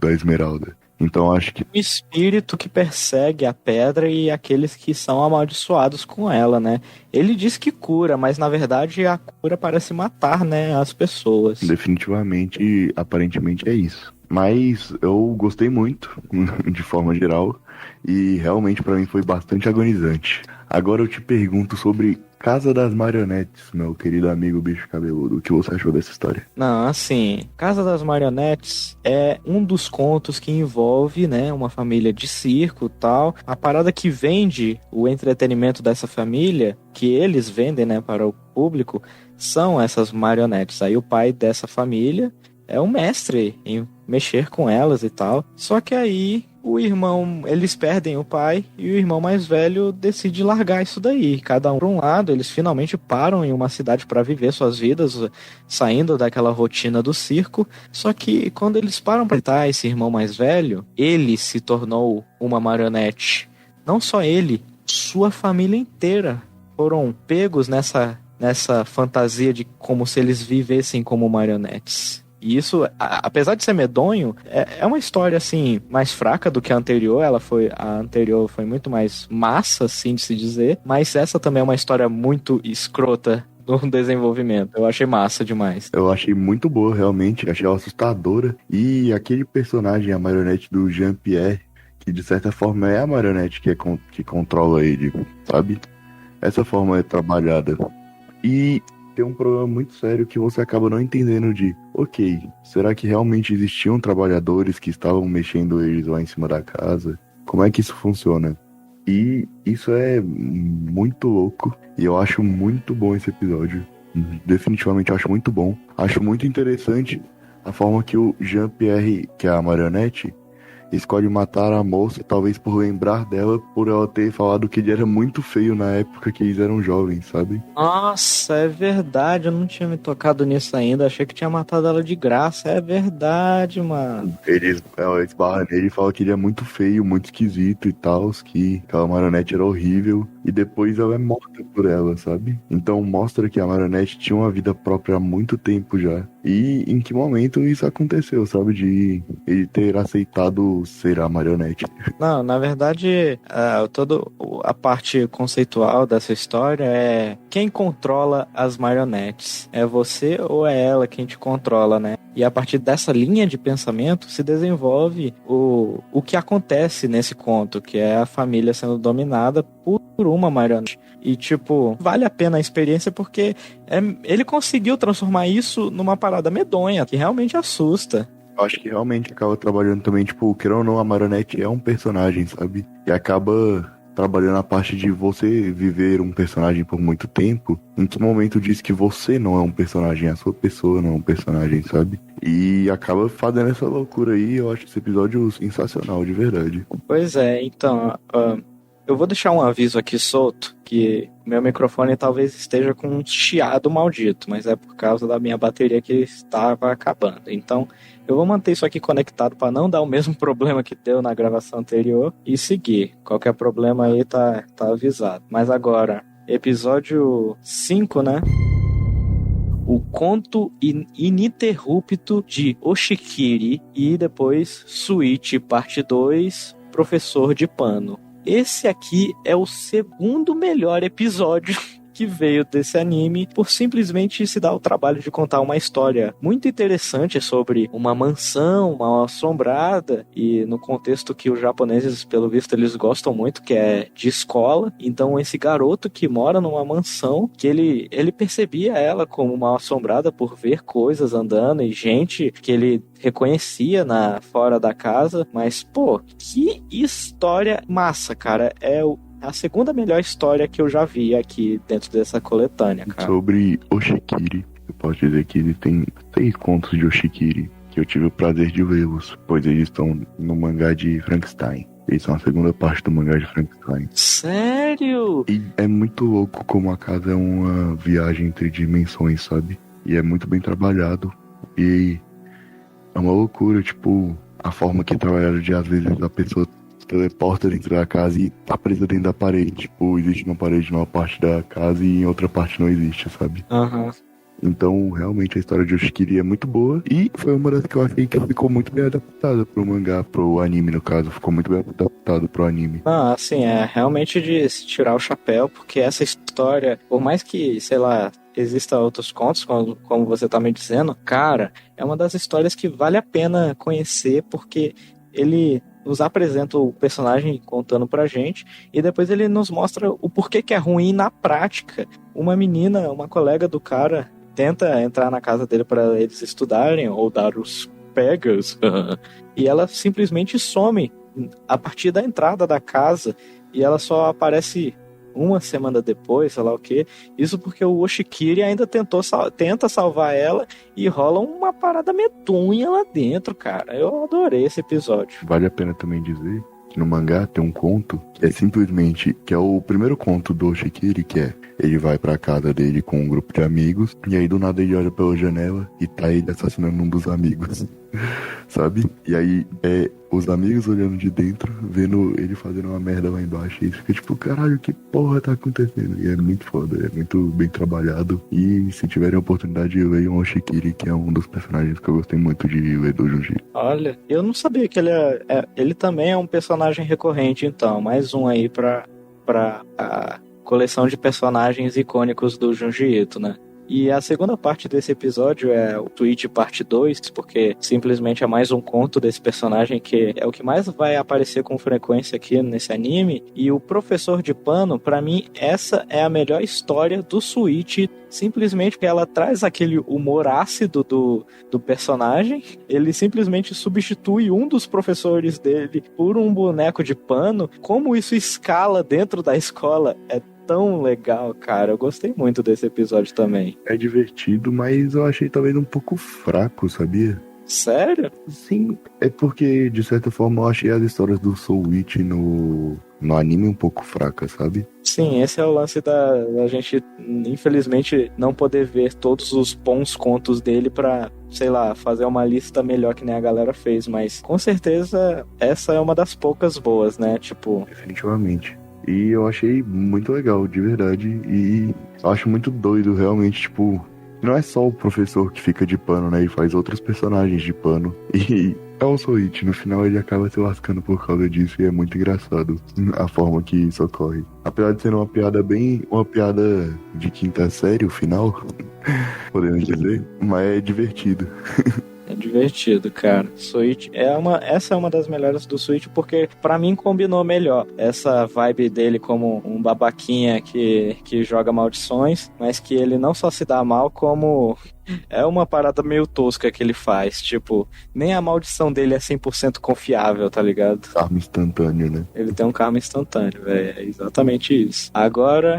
C: da Esmeralda. Então acho que...
A: O espírito que persegue a pedra e aqueles que são amaldiçoados com ela, né? Ele diz que cura, mas na verdade a cura parece matar, né, as pessoas.
C: Definitivamente, aparentemente é isso. Mas eu gostei muito, de forma geral, e realmente pra mim foi bastante agonizante. Agora eu te pergunto sobre Casa das Marionetes, meu querido amigo bicho cabeludo. O que você achou dessa história?
A: Não, assim, Casa das Marionetes é um dos contos que envolve, né, uma família de circo e tal. A parada que vende o entretenimento dessa família, que eles vendem, né, para o público, são essas marionetes. Aí o pai dessa família é um mestre em mexer com elas e tal. Só que aí o irmão, eles perdem o pai e o irmão mais velho decide largar isso daí. Cada um por um lado, eles finalmente param em uma cidade para viver suas vidas, saindo daquela rotina do circo. Só que quando eles param para tratar esse irmão mais velho, ele se tornou uma marionete. Não só ele, sua família inteira foram pegos nessa fantasia de como se eles vivessem como marionetes. E isso, apesar de ser medonho, é uma história, assim, mais fraca do que a anterior. A anterior foi muito mais massa, assim, de se dizer. Mas essa também é uma história muito escrota no desenvolvimento. Eu achei massa demais.
C: Eu achei muito boa, realmente. Achei ela assustadora. E aquele personagem, a marionete do Jean-Pierre, que de certa forma é a marionete que controla ele, sabe? Essa forma é trabalhada. E tem um problema muito sério que você acaba não entendendo de, ok, será que realmente existiam trabalhadores que estavam mexendo eles lá em cima da casa? Como é que isso funciona? E isso é muito louco e eu acho muito bom esse episódio. Definitivamente acho muito bom. Acho muito interessante a forma que o Jean-Pierre, que é a marionete, escolhe matar a moça, talvez por lembrar dela, por ela ter falado que ele era muito feio na época que eles eram jovens, sabe?
A: Nossa, é verdade, eu não tinha me tocado nisso ainda, achei que tinha matado ela de graça, é verdade, mano.
C: Ela esbarra nele e fala que ele é muito feio, muito esquisito e tal, que aquela marionete era horrível, e depois ela é morta por ela, sabe? Então mostra que a marionete tinha uma vida própria há muito tempo já. E em que momento isso aconteceu, sabe? De ele ter aceitado ser a marionete.
A: Não, na verdade, toda a parte conceitual dessa história é quem controla as marionetes. É você ou é ela quem te controla, né? E a partir dessa linha de pensamento se desenvolve o que acontece nesse conto, que é a família sendo dominada por uma marionete. E, tipo, vale a pena a experiência porque ele conseguiu transformar isso numa parada medonha, que realmente assusta.
C: Eu acho que realmente acaba trabalhando também, tipo, querendo ou não, a marionete é um personagem, sabe? E acaba trabalhando a parte de você viver um personagem por muito tempo. Em que momento diz que você não é um personagem, a sua pessoa não é um personagem, sabe? E acaba fazendo essa loucura aí. Eu acho esse episódio sensacional, de verdade.
A: Pois é, então, eu vou deixar um aviso aqui solto, que meu microfone talvez esteja com um chiado maldito, mas é por causa da minha bateria que estava acabando. Então, eu vou manter isso aqui conectado para não dar o mesmo problema que deu na gravação anterior e seguir. Qualquer problema aí tá avisado. Mas agora, episódio 5, né? O conto ininterrupto de Oshikiri e depois Suíte, parte 2, Professor de Pano. Esse aqui é o segundo melhor episódio que veio desse anime, por simplesmente se dar o trabalho de contar uma história muito interessante sobre uma mansão mal assombrada, e no contexto que os japoneses, pelo visto, eles gostam muito, que é de escola. Então esse garoto que mora numa mansão, que ele percebia ela como mal assombrada por ver coisas andando e gente que ele reconhecia fora da casa, mas, pô, que história massa, cara. É a segunda melhor história que eu já vi aqui dentro dessa coletânea, cara.
C: Sobre Oshikiri, eu posso dizer que ele tem 6 contos de Oshikiri, que eu tive o prazer de vê-los, pois eles estão no mangá de Frankenstein. Eles são a segunda parte do mangá de Frankenstein.
A: Sério?
C: E é muito louco como a casa é uma viagem entre dimensões, sabe? E é muito bem trabalhado. E é uma loucura, tipo, a forma que é trabalhado de, às vezes, a pessoa teleporta dentro da casa e tá presa dentro da parede. Tipo, existe uma parede numa parte da casa e em outra parte não existe, sabe?
A: Aham.
C: Então, realmente, a história de Oshikiri é muito boa. E foi uma das que eu achei que ficou muito bem adaptada pro mangá, pro anime, no caso. Ficou muito bem adaptado pro anime.
A: Ah, assim, é realmente de se tirar o chapéu, porque essa história, por mais que, sei lá, exista outros contos, como você tá me dizendo, cara, é uma das histórias que vale a pena conhecer, porque ele nos apresenta o personagem contando pra gente, e depois ele nos mostra o porquê que é ruim na prática. Uma menina, uma colega do cara, tenta entrar na casa dele para eles estudarem ou dar os pegas, e ela simplesmente some a partir da entrada da casa, e ela só aparece uma semana depois, sei lá o que. Isso porque o Oshikiri ainda tenta salvar ela, e rola uma parada medonha lá dentro, cara. Eu adorei esse episódio.
C: Vale a pena também dizer que no mangá tem um conto que é simplesmente, que é o primeiro conto do Oshikiri, que é: ele vai pra casa dele com um grupo de amigos, e aí do nada ele olha pela janela e tá ele assassinando um dos amigos. Sabe? E aí os amigos olhando de dentro, vendo ele fazendo uma merda lá embaixo, e fica tipo, caralho, que porra tá acontecendo? E é muito foda, é muito bem trabalhado. E se tiverem a oportunidade, leiam o Oshikiri, que é um dos personagens que eu gostei muito de ler do Junji.
A: Olha, eu não sabia que ele também é um personagem recorrente, então. Mais um aí pra a coleção de personagens icônicos do Junji Ito, né? E a segunda parte desse episódio é o Twitch parte 2, porque simplesmente é mais um conto desse personagem, que é o que mais vai aparecer com frequência aqui nesse anime. E o Professor de Pano, pra mim, essa é a melhor história do Switch, simplesmente porque ela traz aquele humor ácido do personagem. Ele simplesmente substitui um dos professores dele por um boneco de pano. Como isso escala dentro da escola é tão legal, cara. Eu gostei muito desse episódio também.
C: É divertido, mas eu achei talvez um pouco fraco, sabia?
A: Sério?
C: Sim, é porque, de certa forma, eu achei as histórias do Soul Witch no anime um pouco fracas, sabe?
A: Sim, esse é o lance da gente, infelizmente, não poder ver todos os bons contos dele pra, sei lá, fazer uma lista melhor que nem a galera fez, mas com certeza essa é uma das poucas boas, né? Tipo...
C: Definitivamente. E eu achei muito legal, de verdade. E eu acho muito doido, realmente, tipo... Não é só o professor que fica de pano, né? Ele faz outros personagens de pano. E é o Soichi. No final ele acaba se lascando por causa disso. E é muito engraçado a forma que isso ocorre. Apesar de ser uma piada uma piada de quinta série, o final, podemos dizer. Mas é divertido.
A: É divertido, cara. Switch essa é uma das melhores do Switch, porque pra mim combinou melhor essa vibe dele como um babaquinha que joga maldições, mas que ele não só se dá mal, como é uma parada meio tosca que ele faz. Tipo, nem a maldição dele é 100% confiável, tá ligado?
C: Karma instantâneo, né?
A: Ele tem um karma instantâneo, velho. É exatamente isso. Agora,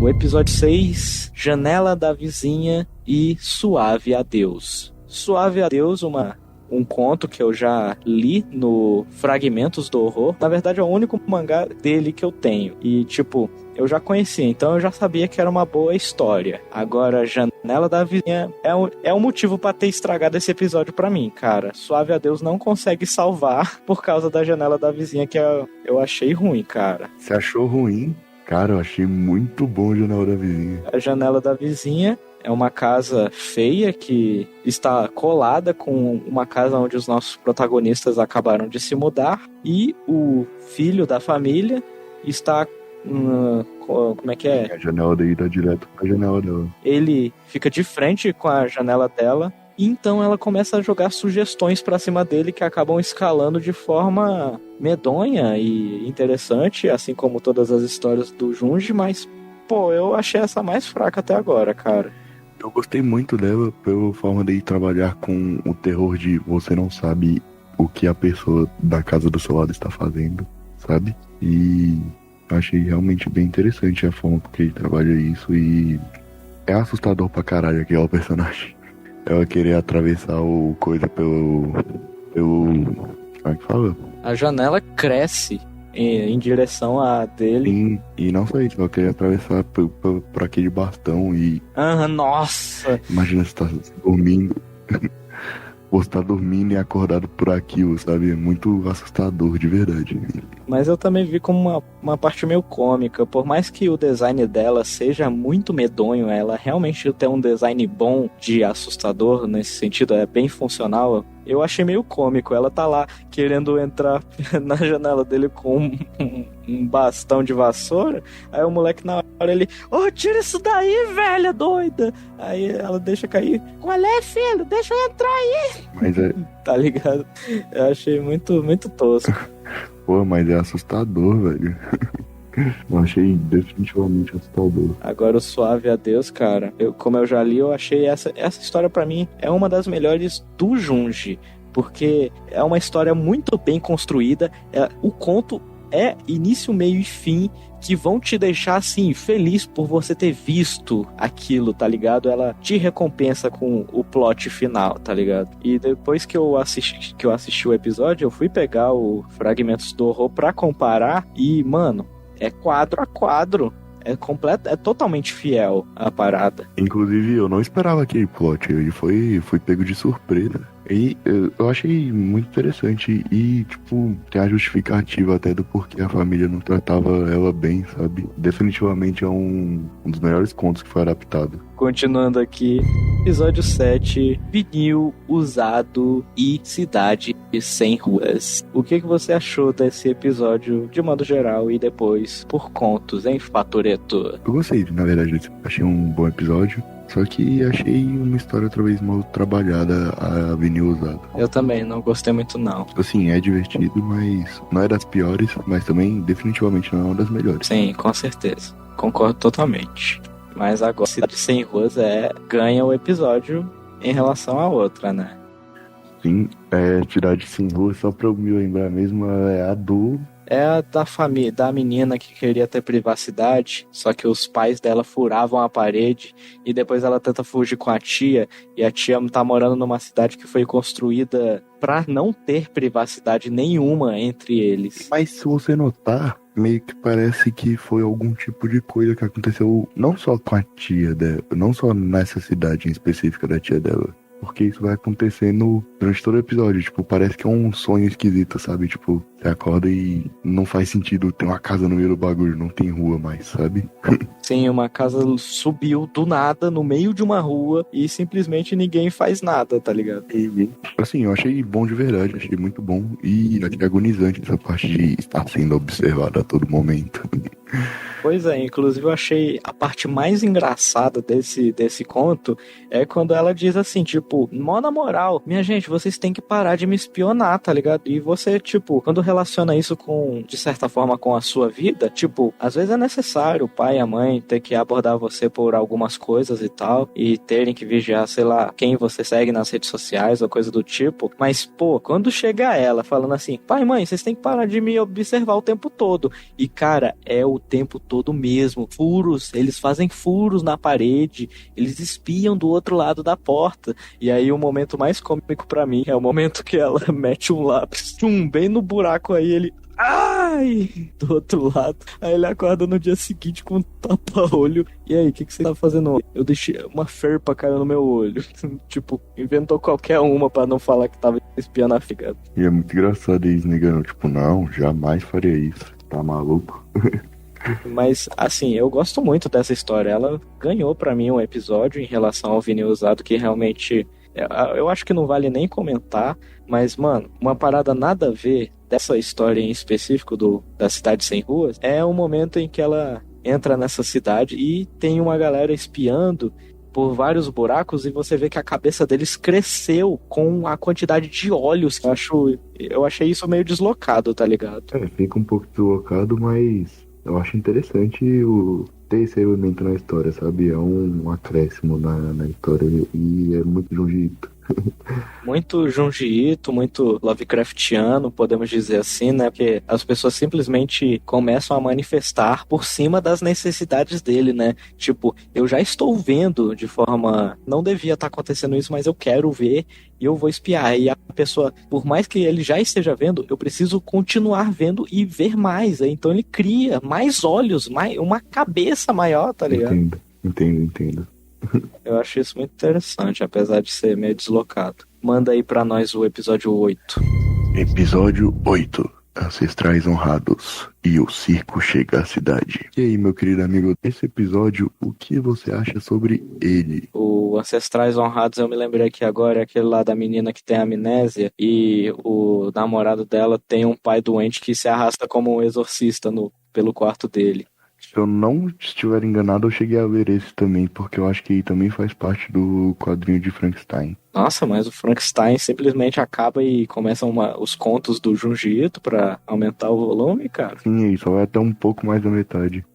A: o episódio 6, Janela da Vizinha e Suave Adeus. Suave Adeus, um conto que eu já li no Fragmentos do Horror. Na verdade, é o único mangá dele que eu tenho. E, tipo, eu já conhecia, então eu já sabia que era uma boa história. Agora, Janela da Vizinha é um motivo pra ter estragado esse episódio pra mim, cara. Suave Adeus não consegue salvar por causa da Janela da Vizinha, que eu achei ruim, cara.
C: Você achou ruim? Cara, eu achei muito bom a Janela da Vizinha.
A: A Janela da Vizinha é uma casa feia que está colada com uma casa onde os nossos protagonistas acabaram de se mudar, e o filho da família está... como é que é?
C: A janela daí dá direto pra janela dela.
A: Ele fica de frente com a janela dela, e então ela começa a jogar sugestões pra cima dele que acabam escalando de forma medonha e interessante, assim como todas as histórias do Junji, mas, pô, eu achei essa mais fraca até agora, cara.
C: Eu gostei muito dela pela forma de trabalhar com o terror de você não sabe o que a pessoa da casa do seu lado está fazendo, sabe? E achei realmente bem interessante a forma que ele trabalha isso, e é assustador pra caralho aquele personagem. Ela querer atravessar o coisa pelo... Como é que fala?
A: A janela cresce em direção a dele.
C: Sim, e não só isso, ela queria atravessar por aquele bastão e...
A: Nossa!
C: Imagina você tá dormindo. Você tá dormindo e acordado por aquilo, sabe? É muito assustador, de verdade.
A: Mas eu também vi como uma parte meio cômica. Por mais que o design dela seja muito medonho, ela realmente tem um design bom de assustador, nesse sentido, é bem funcional. Eu achei meio cômico. Ela tá lá querendo entrar na janela dele com um bastão de vassoura. Aí o moleque, na hora, ele... tira isso daí, velha doida! Aí ela deixa cair. Qual é, filho? Deixa eu entrar aí!
C: Mas é...
A: Tá ligado? Eu achei muito, muito tosco.
C: Pô, mas é assustador, velho. Eu achei definitivamente assustador.
A: Agora o Suave Adeus, cara, como eu já li, eu achei essa história pra mim é uma das melhores do Junji, porque é uma história muito bem construída, o conto é início, meio e fim, que vão te deixar, assim, feliz por você ter visto aquilo, tá ligado? Ela te recompensa com o plot final, tá ligado? E depois que eu assisti o episódio, eu fui pegar o Fragmentos do Horror pra comparar e, mano, é quadro a quadro. É totalmente fiel à parada.
C: Inclusive, eu não esperava aquele plot. Ele foi pego de surpresa. E eu achei muito interessante. E, tipo, tem a justificativa até do porquê a família não tratava ela bem, sabe? Definitivamente é um dos melhores contos que foi adaptado.
A: Continuando aqui, episódio 7, vinil usado e cidade sem ruas. O que você achou desse episódio de modo geral e depois por contos, hein, Fatoreto?
C: Eu gostei, na verdade, achei um bom episódio. Só que achei uma história outra vez mal trabalhada, a vinil usado.
A: Eu também, não gostei muito não.
C: Assim, é divertido, mas não é das piores, mas também definitivamente não é uma das melhores.
A: Sim, com certeza. Concordo totalmente. Mas agora, Cidade Sem Ruas ganha o episódio em relação à outra, né?
C: Sim, Cidade Sem Ruas, só pra eu me lembrar mesmo, é a do...
A: É a da família, da menina que queria ter privacidade, só que os pais dela furavam a parede e depois ela tenta fugir com a tia, e a tia tá morando numa cidade que foi construída pra não ter privacidade nenhuma entre eles.
C: Mas se você notar, meio que parece que foi algum tipo de coisa que aconteceu não só com a tia dela, não só nessa cidade em específica da tia dela. Porque isso vai acontecendo durante todo o episódio. Tipo, parece que é um sonho esquisito, sabe? Tipo, você acorda e não faz sentido ter uma casa no meio do bagulho, não tem rua mais, sabe?
A: Sim, uma casa subiu do nada no meio de uma rua e simplesmente ninguém faz nada, tá ligado?
C: Assim, eu achei bom de verdade, achei muito bom. E achei agonizante essa parte de estar sendo observado a todo momento.
A: Pois é, inclusive eu achei a parte mais engraçada desse conto é quando ela diz assim, tipo, mó na moral, minha gente, vocês têm que parar de me espionar, tá ligado? E você, tipo, quando relaciona isso de certa forma, com a sua vida, tipo, às vezes é necessário o pai e a mãe ter que abordar você por algumas coisas e tal, e terem que vigiar, sei lá, quem você segue nas redes sociais ou coisa do tipo, mas, pô, quando chega ela falando assim, pai e mãe, vocês têm que parar de me observar o tempo todo, e cara, é o tempo todo mesmo, furos, eles fazem furos na parede, eles espiam do outro lado da porta, e aí o momento mais cômico pra mim é o momento que ela mete um lápis, bem no buraco aí, ele, ai, do outro lado, aí ele acorda no dia seguinte com um tapa-olho, e aí, o que você tá fazendo? Eu deixei uma ferpa cair no meu olho, tipo, inventou qualquer uma pra não falar que tava espiando a figa.
C: E é muito engraçado eles negando, tipo, não, jamais faria isso, tá maluco?
A: Mas, assim, eu gosto muito dessa história. Ela ganhou pra mim um episódio em relação ao vinil usado que realmente... Eu acho que não vale nem comentar, mas, mano, uma parada nada a ver dessa história em específico da Cidade Sem Ruas é o momento em que ela entra nessa cidade e tem uma galera espiando por vários buracos e você vê que a cabeça deles cresceu com a quantidade de olhos. Eu achei isso meio deslocado, tá ligado?
C: Fica um pouco deslocado, mas... Eu acho interessante ter esse elemento na história, sabe? É um acréscimo na história e é muito Junji Ito.
A: Muito Junji Ito, muito Lovecraftiano, podemos dizer assim, né? Porque as pessoas simplesmente começam a manifestar por cima das necessidades dele, né? Tipo, eu já estou vendo de forma... Não devia estar acontecendo isso, mas eu quero ver e eu vou espiar. E a pessoa, por mais que ele já esteja vendo, eu preciso continuar vendo e ver mais. Então ele cria mais olhos, uma cabeça maior, tá ligado?
C: Entendo.
A: Eu acho isso muito interessante, apesar de ser meio deslocado. Manda aí pra nós o episódio 8.
C: Episódio 8. Ancestrais honrados. E o circo chega à cidade. E aí, meu querido amigo, esse episódio, o que você acha sobre ele?
A: O Ancestrais Honrados, eu me lembrei aqui agora, é aquele lá da menina que tem amnésia e o namorado dela tem um pai doente que se arrasta como um exorcista pelo quarto dele.
C: Se eu não estiver enganado, eu cheguei a ler esse também, porque eu acho que também faz parte do quadrinho de Frankenstein.
A: Nossa, mas o Frankenstein simplesmente acaba e começam os contos do Junji Ito pra aumentar o volume, cara.
C: Sim, aí só vai até um pouco mais da metade.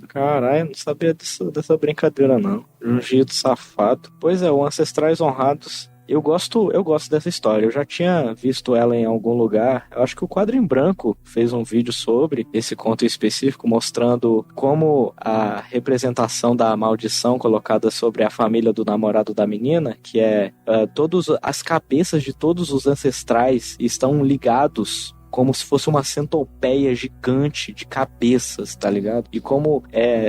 A: Caralho, não sabia dessa brincadeira, não. Junji Ito safado. Pois é, o Ancestrais Honrados. Eu gosto dessa história. Eu já tinha visto ela em algum lugar. Eu acho que o Quadro em Branco fez um vídeo sobre esse conto em específico, mostrando como a representação da maldição colocada sobre a família do namorado da menina, que é todas as cabeças de todos os ancestrais estão ligados como se fosse uma centopeia gigante de cabeças, tá ligado? E como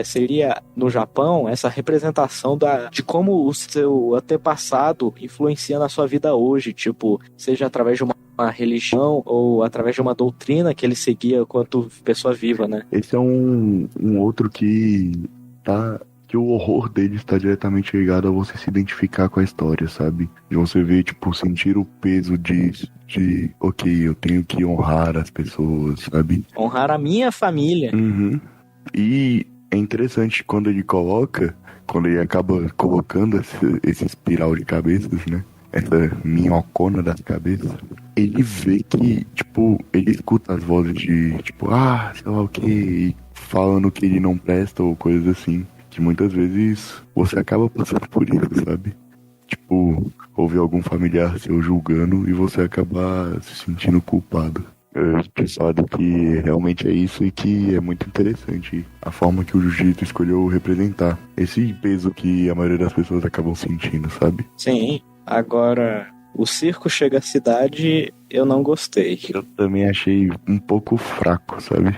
A: seria no Japão essa representação de como o seu antepassado influencia na sua vida hoje, tipo, seja através de uma religião ou através de uma doutrina que ele seguia enquanto pessoa viva, né?
C: Esse é um outro que o horror dele está diretamente ligado a você se identificar com a história, sabe? De você ver, tipo, sentir o peso de ok, eu tenho que honrar as pessoas, sabe?
A: Honrar a minha família.
C: Uhum. E é interessante quando ele acaba colocando esse espiral de cabeças, né? Essa minhocona das cabeças. Ele vê que, tipo, ele escuta as vozes de, tipo, sei lá o que, falando que ele não presta ou coisas assim. Que muitas vezes você acaba passando por isso, sabe? Tipo, ouvir algum familiar seu julgando e você acabar se sentindo culpado. Eu pensado que realmente é isso e que é muito interessante a forma que o jiu-jitsu escolheu representar. Esse peso que a maioria das pessoas acabam sentindo, sabe?
A: Sim, agora o circo chega à cidade, eu não gostei.
C: Eu também achei um pouco fraco, sabe?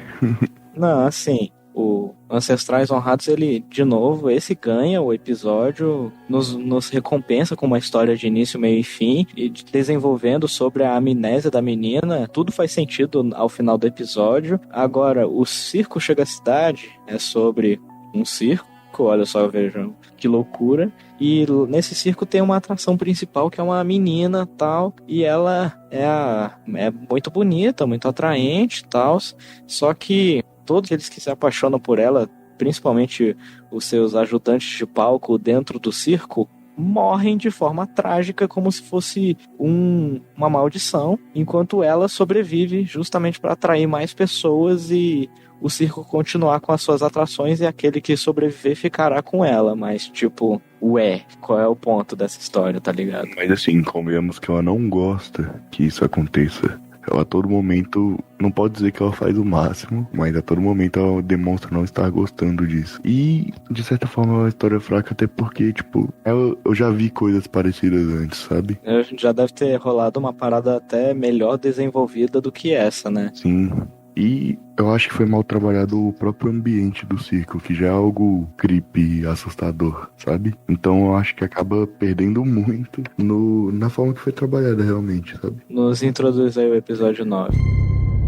A: Não, assim, o Ancestrais Honrados, ele, de novo, esse ganha o episódio, nos recompensa com uma história de início, meio e fim, e desenvolvendo sobre a amnésia da menina. Tudo faz sentido ao final do episódio. Agora, o Circo Chega à Cidade é sobre um circo, olha só, vejam que loucura. E nesse circo tem uma atração principal que é uma menina tal, e ela é muito bonita, muito atraente tal, só que todos eles que se apaixonam por ela, principalmente os seus ajudantes de palco dentro do circo, morrem de forma trágica, como se fosse uma maldição, enquanto ela sobrevive justamente para atrair mais pessoas e o circo continuar com as suas atrações e aquele que sobreviver ficará com ela. Mas, tipo, qual é o ponto dessa história, tá ligado?
C: Mas assim, convenhamos que ela não gosta que isso aconteça. Ela a todo momento, não pode dizer que ela faz o máximo, mas a todo momento ela demonstra não estar gostando disso. E, de certa forma, é uma história fraca, até porque, tipo, eu já vi coisas parecidas antes, sabe?
A: Já deve ter rolado uma parada até melhor desenvolvida do que essa, né?
C: Sim. E eu acho que foi mal trabalhado o próprio ambiente do circo, que já é algo creepy, assustador, sabe? Então eu acho que acaba perdendo muito na forma que foi trabalhada realmente, sabe?
A: Nos introduz aí o episódio 9.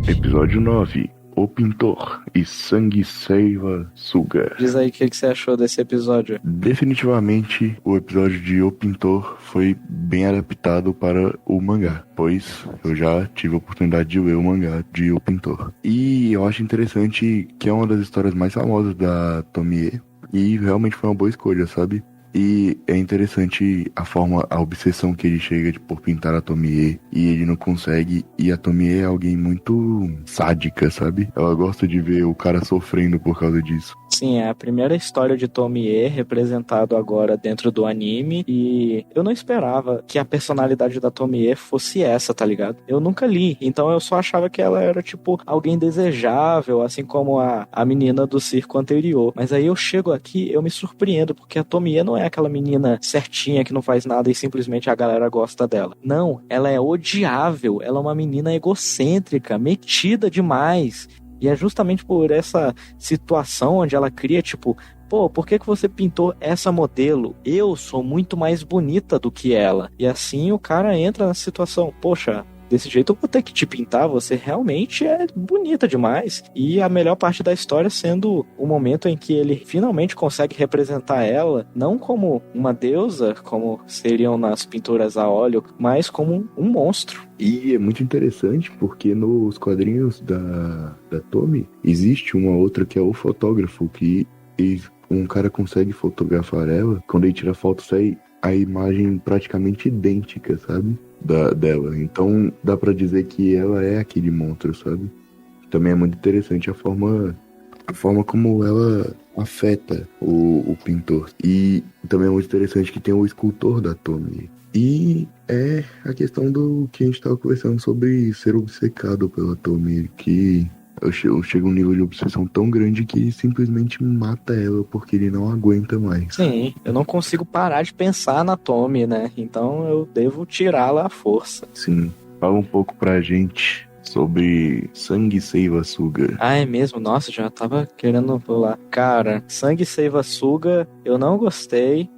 C: Episódio 9. O Pintor e Sangue Seiva Suga.
A: Diz aí o que você achou desse episódio.
C: Definitivamente, o episódio de O Pintor foi bem adaptado para o mangá, pois eu já tive a oportunidade de ler o mangá de O Pintor. E eu acho interessante que é uma das histórias mais famosas da Tomie, e realmente foi uma boa escolha, sabe? E é interessante a obsessão que ele chega por pintar a Tomie e ele não consegue. E a Tomie é alguém muito sádica, sabe? Ela gosta de ver o cara sofrendo por causa disso.
A: Sim, é a primeira história de Tomie representado agora dentro do anime. E eu não esperava que a personalidade da Tomie fosse essa, tá ligado? Eu nunca li, então eu só achava que ela era tipo alguém desejável, assim como a menina do circo anterior. Mas aí eu chego aqui, eu me surpreendo, porque a Tomie não é aquela menina certinha que não faz nada e simplesmente a galera gosta dela. Não, ela é odiável, ela é uma menina egocêntrica, metida demais. E é justamente por essa situação onde ela cria, tipo, pô, por que você pintou essa modelo? Eu sou muito mais bonita do que ela. E assim o cara entra na situação, poxa, desse jeito eu vou ter que te pintar, você realmente é bonita demais. E a melhor parte da história sendo o momento em que ele finalmente consegue representar ela, não como uma deusa, como seriam nas pinturas a óleo, mas como um monstro.
C: E é muito interessante porque nos quadrinhos da Tomie existe uma outra que é o fotógrafo, que um cara consegue fotografar ela, quando ele tira foto sai a imagem praticamente idêntica, sabe? Dela. Então dá pra dizer que ela é aquele monstro, sabe? Também é muito interessante a forma como ela afeta o pintor. E também é muito interessante que tem o escultor da Tomie. E é a questão do que a gente tava conversando sobre ser obcecado pela Tomie, que eu chego a um nível de obsessão tão grande que simplesmente mata ela porque ele não aguenta mais.
A: Sim, eu não consigo parar de pensar na Tomie, né? Então eu devo tirá-la à força.
C: Sim. Fala um pouco pra gente sobre Sanguessuga.
A: Ah, é mesmo? Nossa, já tava querendo pular. Cara, Sanguessuga eu não gostei.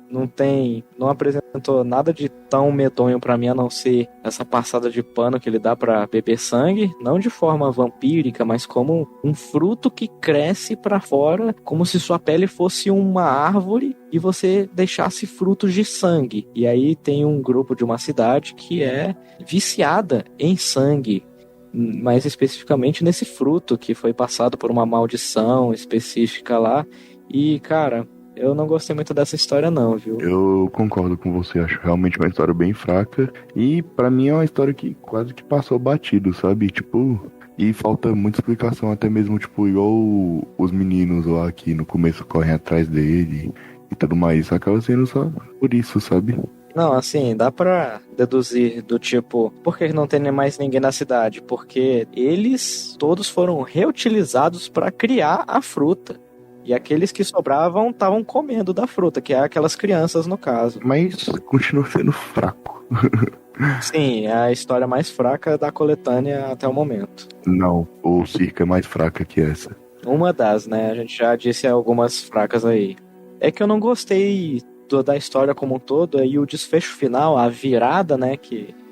A: Não apresentou nada de tão medonho pra mim, a não ser essa passada de pano que ele dá pra beber sangue, não de forma vampírica, mas como um fruto que cresce pra fora, como se sua pele fosse uma árvore e você deixasse frutos de sangue. E aí tem um grupo de uma cidade que é viciada em sangue, mais especificamente nesse fruto que foi passado por uma maldição específica lá. E, cara, eu não gostei muito dessa história não, viu?
C: Eu concordo com você, acho realmente uma história bem fraca. E pra mim é uma história que quase que passou batido, sabe? Tipo, e falta muita explicação, até mesmo, tipo, igual os meninos lá que no começo correm atrás dele e tudo mais. Isso acaba sendo só por isso, sabe?
A: Não, assim, dá pra deduzir do tipo, por que não tem mais ninguém na cidade? Porque eles todos foram reutilizados pra criar a fruta. E aqueles que sobravam estavam comendo da fruta, que é aquelas crianças no caso.
C: Mas continua sendo fraco.
A: Sim, é a história mais fraca da coletânea até o momento.
C: Não, o Circa é mais fraca que essa.
A: Uma das, né? A gente já disse algumas fracas aí. É que eu não gostei da história como um todo, e o desfecho final, a virada, né?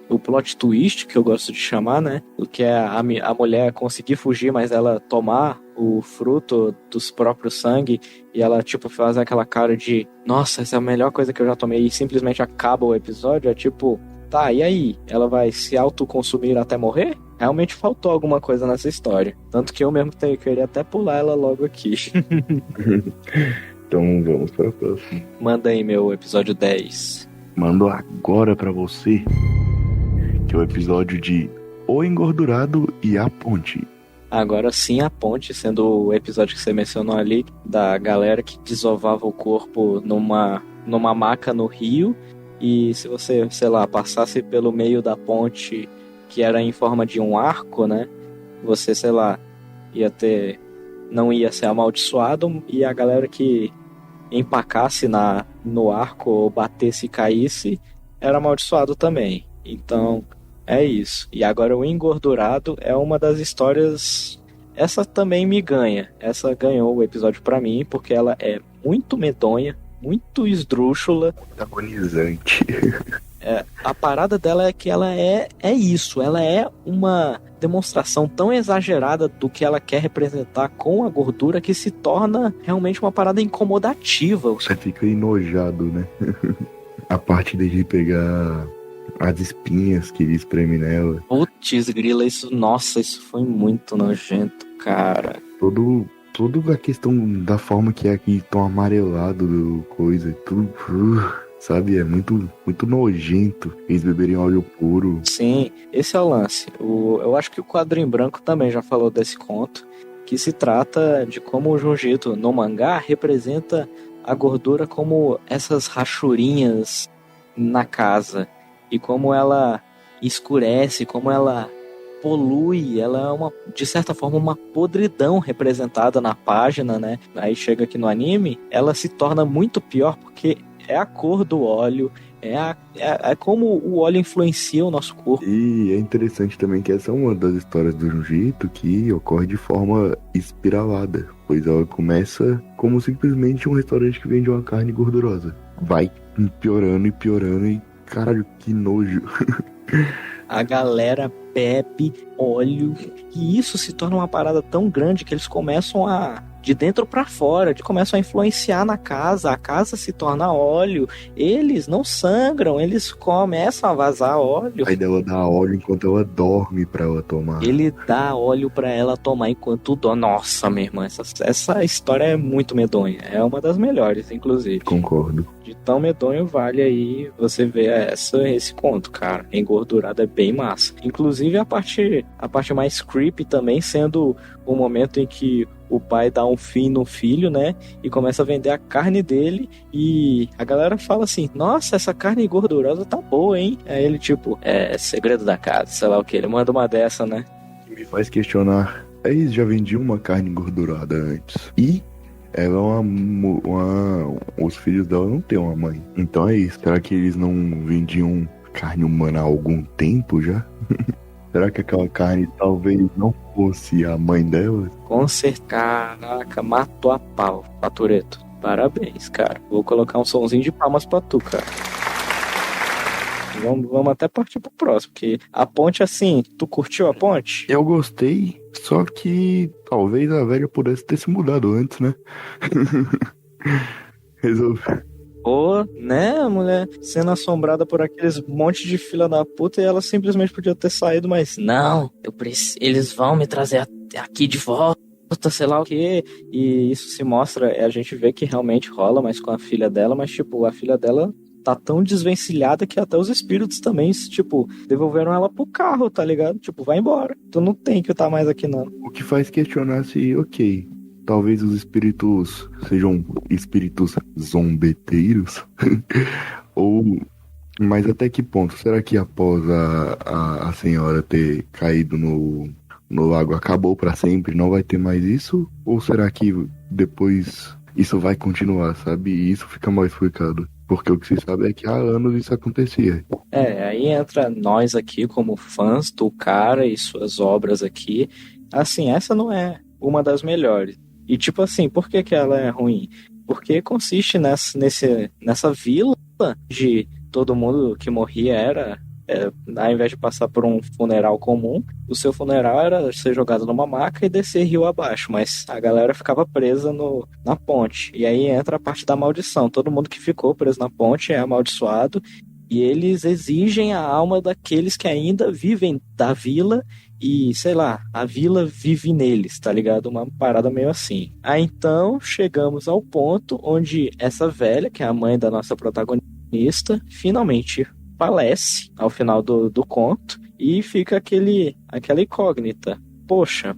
A: O plot twist, que eu gosto de chamar, né? O que é a mulher conseguir fugir, mas ela tomar o fruto dos próprios sangue e ela, tipo, faz aquela cara de nossa, essa é a melhor coisa que eu já tomei e simplesmente acaba o episódio. É tipo, tá, e aí? Ela vai se autoconsumir até morrer? Realmente faltou alguma coisa nessa história. Tanto que eu mesmo queria até pular ela logo aqui.
C: Então vamos para a próxima.
A: Manda aí meu episódio 10.
C: Mando agora pra você, que é o episódio de O Engordurado e a Ponte.
A: Agora sim, a ponte, sendo o episódio que você mencionou ali, da galera que desovava o corpo numa maca no rio. E se você, sei lá, passasse pelo meio da ponte, que era em forma de um arco, né? Você, sei lá, não ia ser amaldiçoado, e a galera que empacasse no arco ou batesse e caísse era amaldiçoado também. Então é isso. E agora o Engordurado é uma das histórias. Essa também me ganha. Essa ganhou o episódio pra mim porque ela é muito medonha, muito esdrúxula,
C: Agonizante.
A: A parada dela é que ela é isso. Ela é uma demonstração tão exagerada do que ela quer representar com a gordura que se torna realmente uma parada incomodativa.
C: Você fica enojado, né? A parte dele pegar as espinhas que ele espreme nela.
A: Putz, grila, isso foi muito nojento, cara.
C: Toda a questão da forma que é aqui tão amarelado do coisa, tudo, sabe? É muito, muito nojento eles beberem óleo puro.
A: Sim, esse é o lance. Eu acho que o Quadro em Branco também já falou desse conto, que se trata de como o Junji Ito no mangá representa a gordura como essas rachurinhas na casa, e como ela escurece, como ela polui, ela é de certa forma uma podridão representada na página, né? Aí chega aqui no anime, ela se torna muito pior porque é a cor do óleo, é como o óleo influencia o nosso corpo.
C: E é interessante também que essa é uma das histórias do Junji Ito que ocorre de forma espiralada, pois ela começa como simplesmente um restaurante que vende uma carne gordurosa. Vai piorando e piorando e caralho, que nojo.
A: a galera bebe óleo e isso se torna uma parada tão grande que eles começam de dentro pra fora, começam a influenciar na casa, a casa se torna óleo, eles não sangram, eles começam a vazar óleo.
C: Aí dela dá óleo enquanto ela dorme pra ela tomar.
A: Ele dá óleo pra ela tomar enquanto dorme. Nossa, minha irmã, essa história é muito medonha, é uma das melhores, inclusive.
C: Concordo.
A: De tão medonho vale aí você ver esse conto, cara. Engordurado é bem massa. Inclusive a parte mais creepy também sendo o momento em que o pai dá um fim no filho, né? E começa a vender a carne dele. E a galera fala assim: nossa, essa carne gordurosa tá boa, hein? Aí ele tipo, segredo da casa, sei lá o que. Ele manda uma dessa, né?
C: Me faz questionar. Eles já vendiam uma carne engordurada antes. E ela os filhos dela não têm uma mãe. Então é isso. Será que eles não vendiam carne humana há algum tempo já? Será que aquela carne talvez não fosse a mãe dela?
A: Com certeza. Caraca, matou a pau, Patureto. Parabéns, cara. Vou colocar um sonzinho de palmas pra tu, cara. Vamos até partir pro próximo, porque a ponte, assim, tu curtiu a ponte?
C: Eu gostei, só que talvez a velha pudesse ter se mudado antes, né? Resolvi.
A: Ou, né, a mulher sendo assombrada por aqueles monte de filha da puta e ela simplesmente podia ter saído, mas não, eles vão me trazer aqui de volta, sei lá o que. E isso se mostra, a gente vê que realmente rola, mas com a filha dela, mas tipo, a filha dela tá tão desvencilhada que até os espíritos também, tipo, devolveram ela pro carro, tá ligado? Tipo, vai embora, tu não tem que estar mais aqui não.
C: O que faz questionar se, ok, talvez os espíritos sejam espíritos zombeteiros. Mas até que ponto? Será que após a senhora ter caído no lago acabou pra sempre? Não vai ter mais isso? Ou será que depois isso vai continuar, sabe? E isso fica mal explicado. Porque o que se sabe é que há anos isso acontecia.
A: Aí entra nós aqui como fãs do cara e suas obras aqui. Assim, essa não é uma das melhores. E tipo assim, por que ela é ruim? Porque consiste nessa vila de todo mundo que morria ao invés de passar por um funeral comum, o seu funeral era ser jogado numa maca e descer rio abaixo, mas a galera ficava presa na ponte. E aí entra a parte da maldição. Todo mundo que ficou preso na ponte é amaldiçoado e eles exigem a alma daqueles que ainda vivem da vila. E, sei lá, a vila vive neles, tá ligado? Uma parada meio assim. Aí então chegamos ao ponto onde essa velha, que é a mãe da nossa protagonista, finalmente falece ao final do conto. E fica aquela incógnita. Poxa,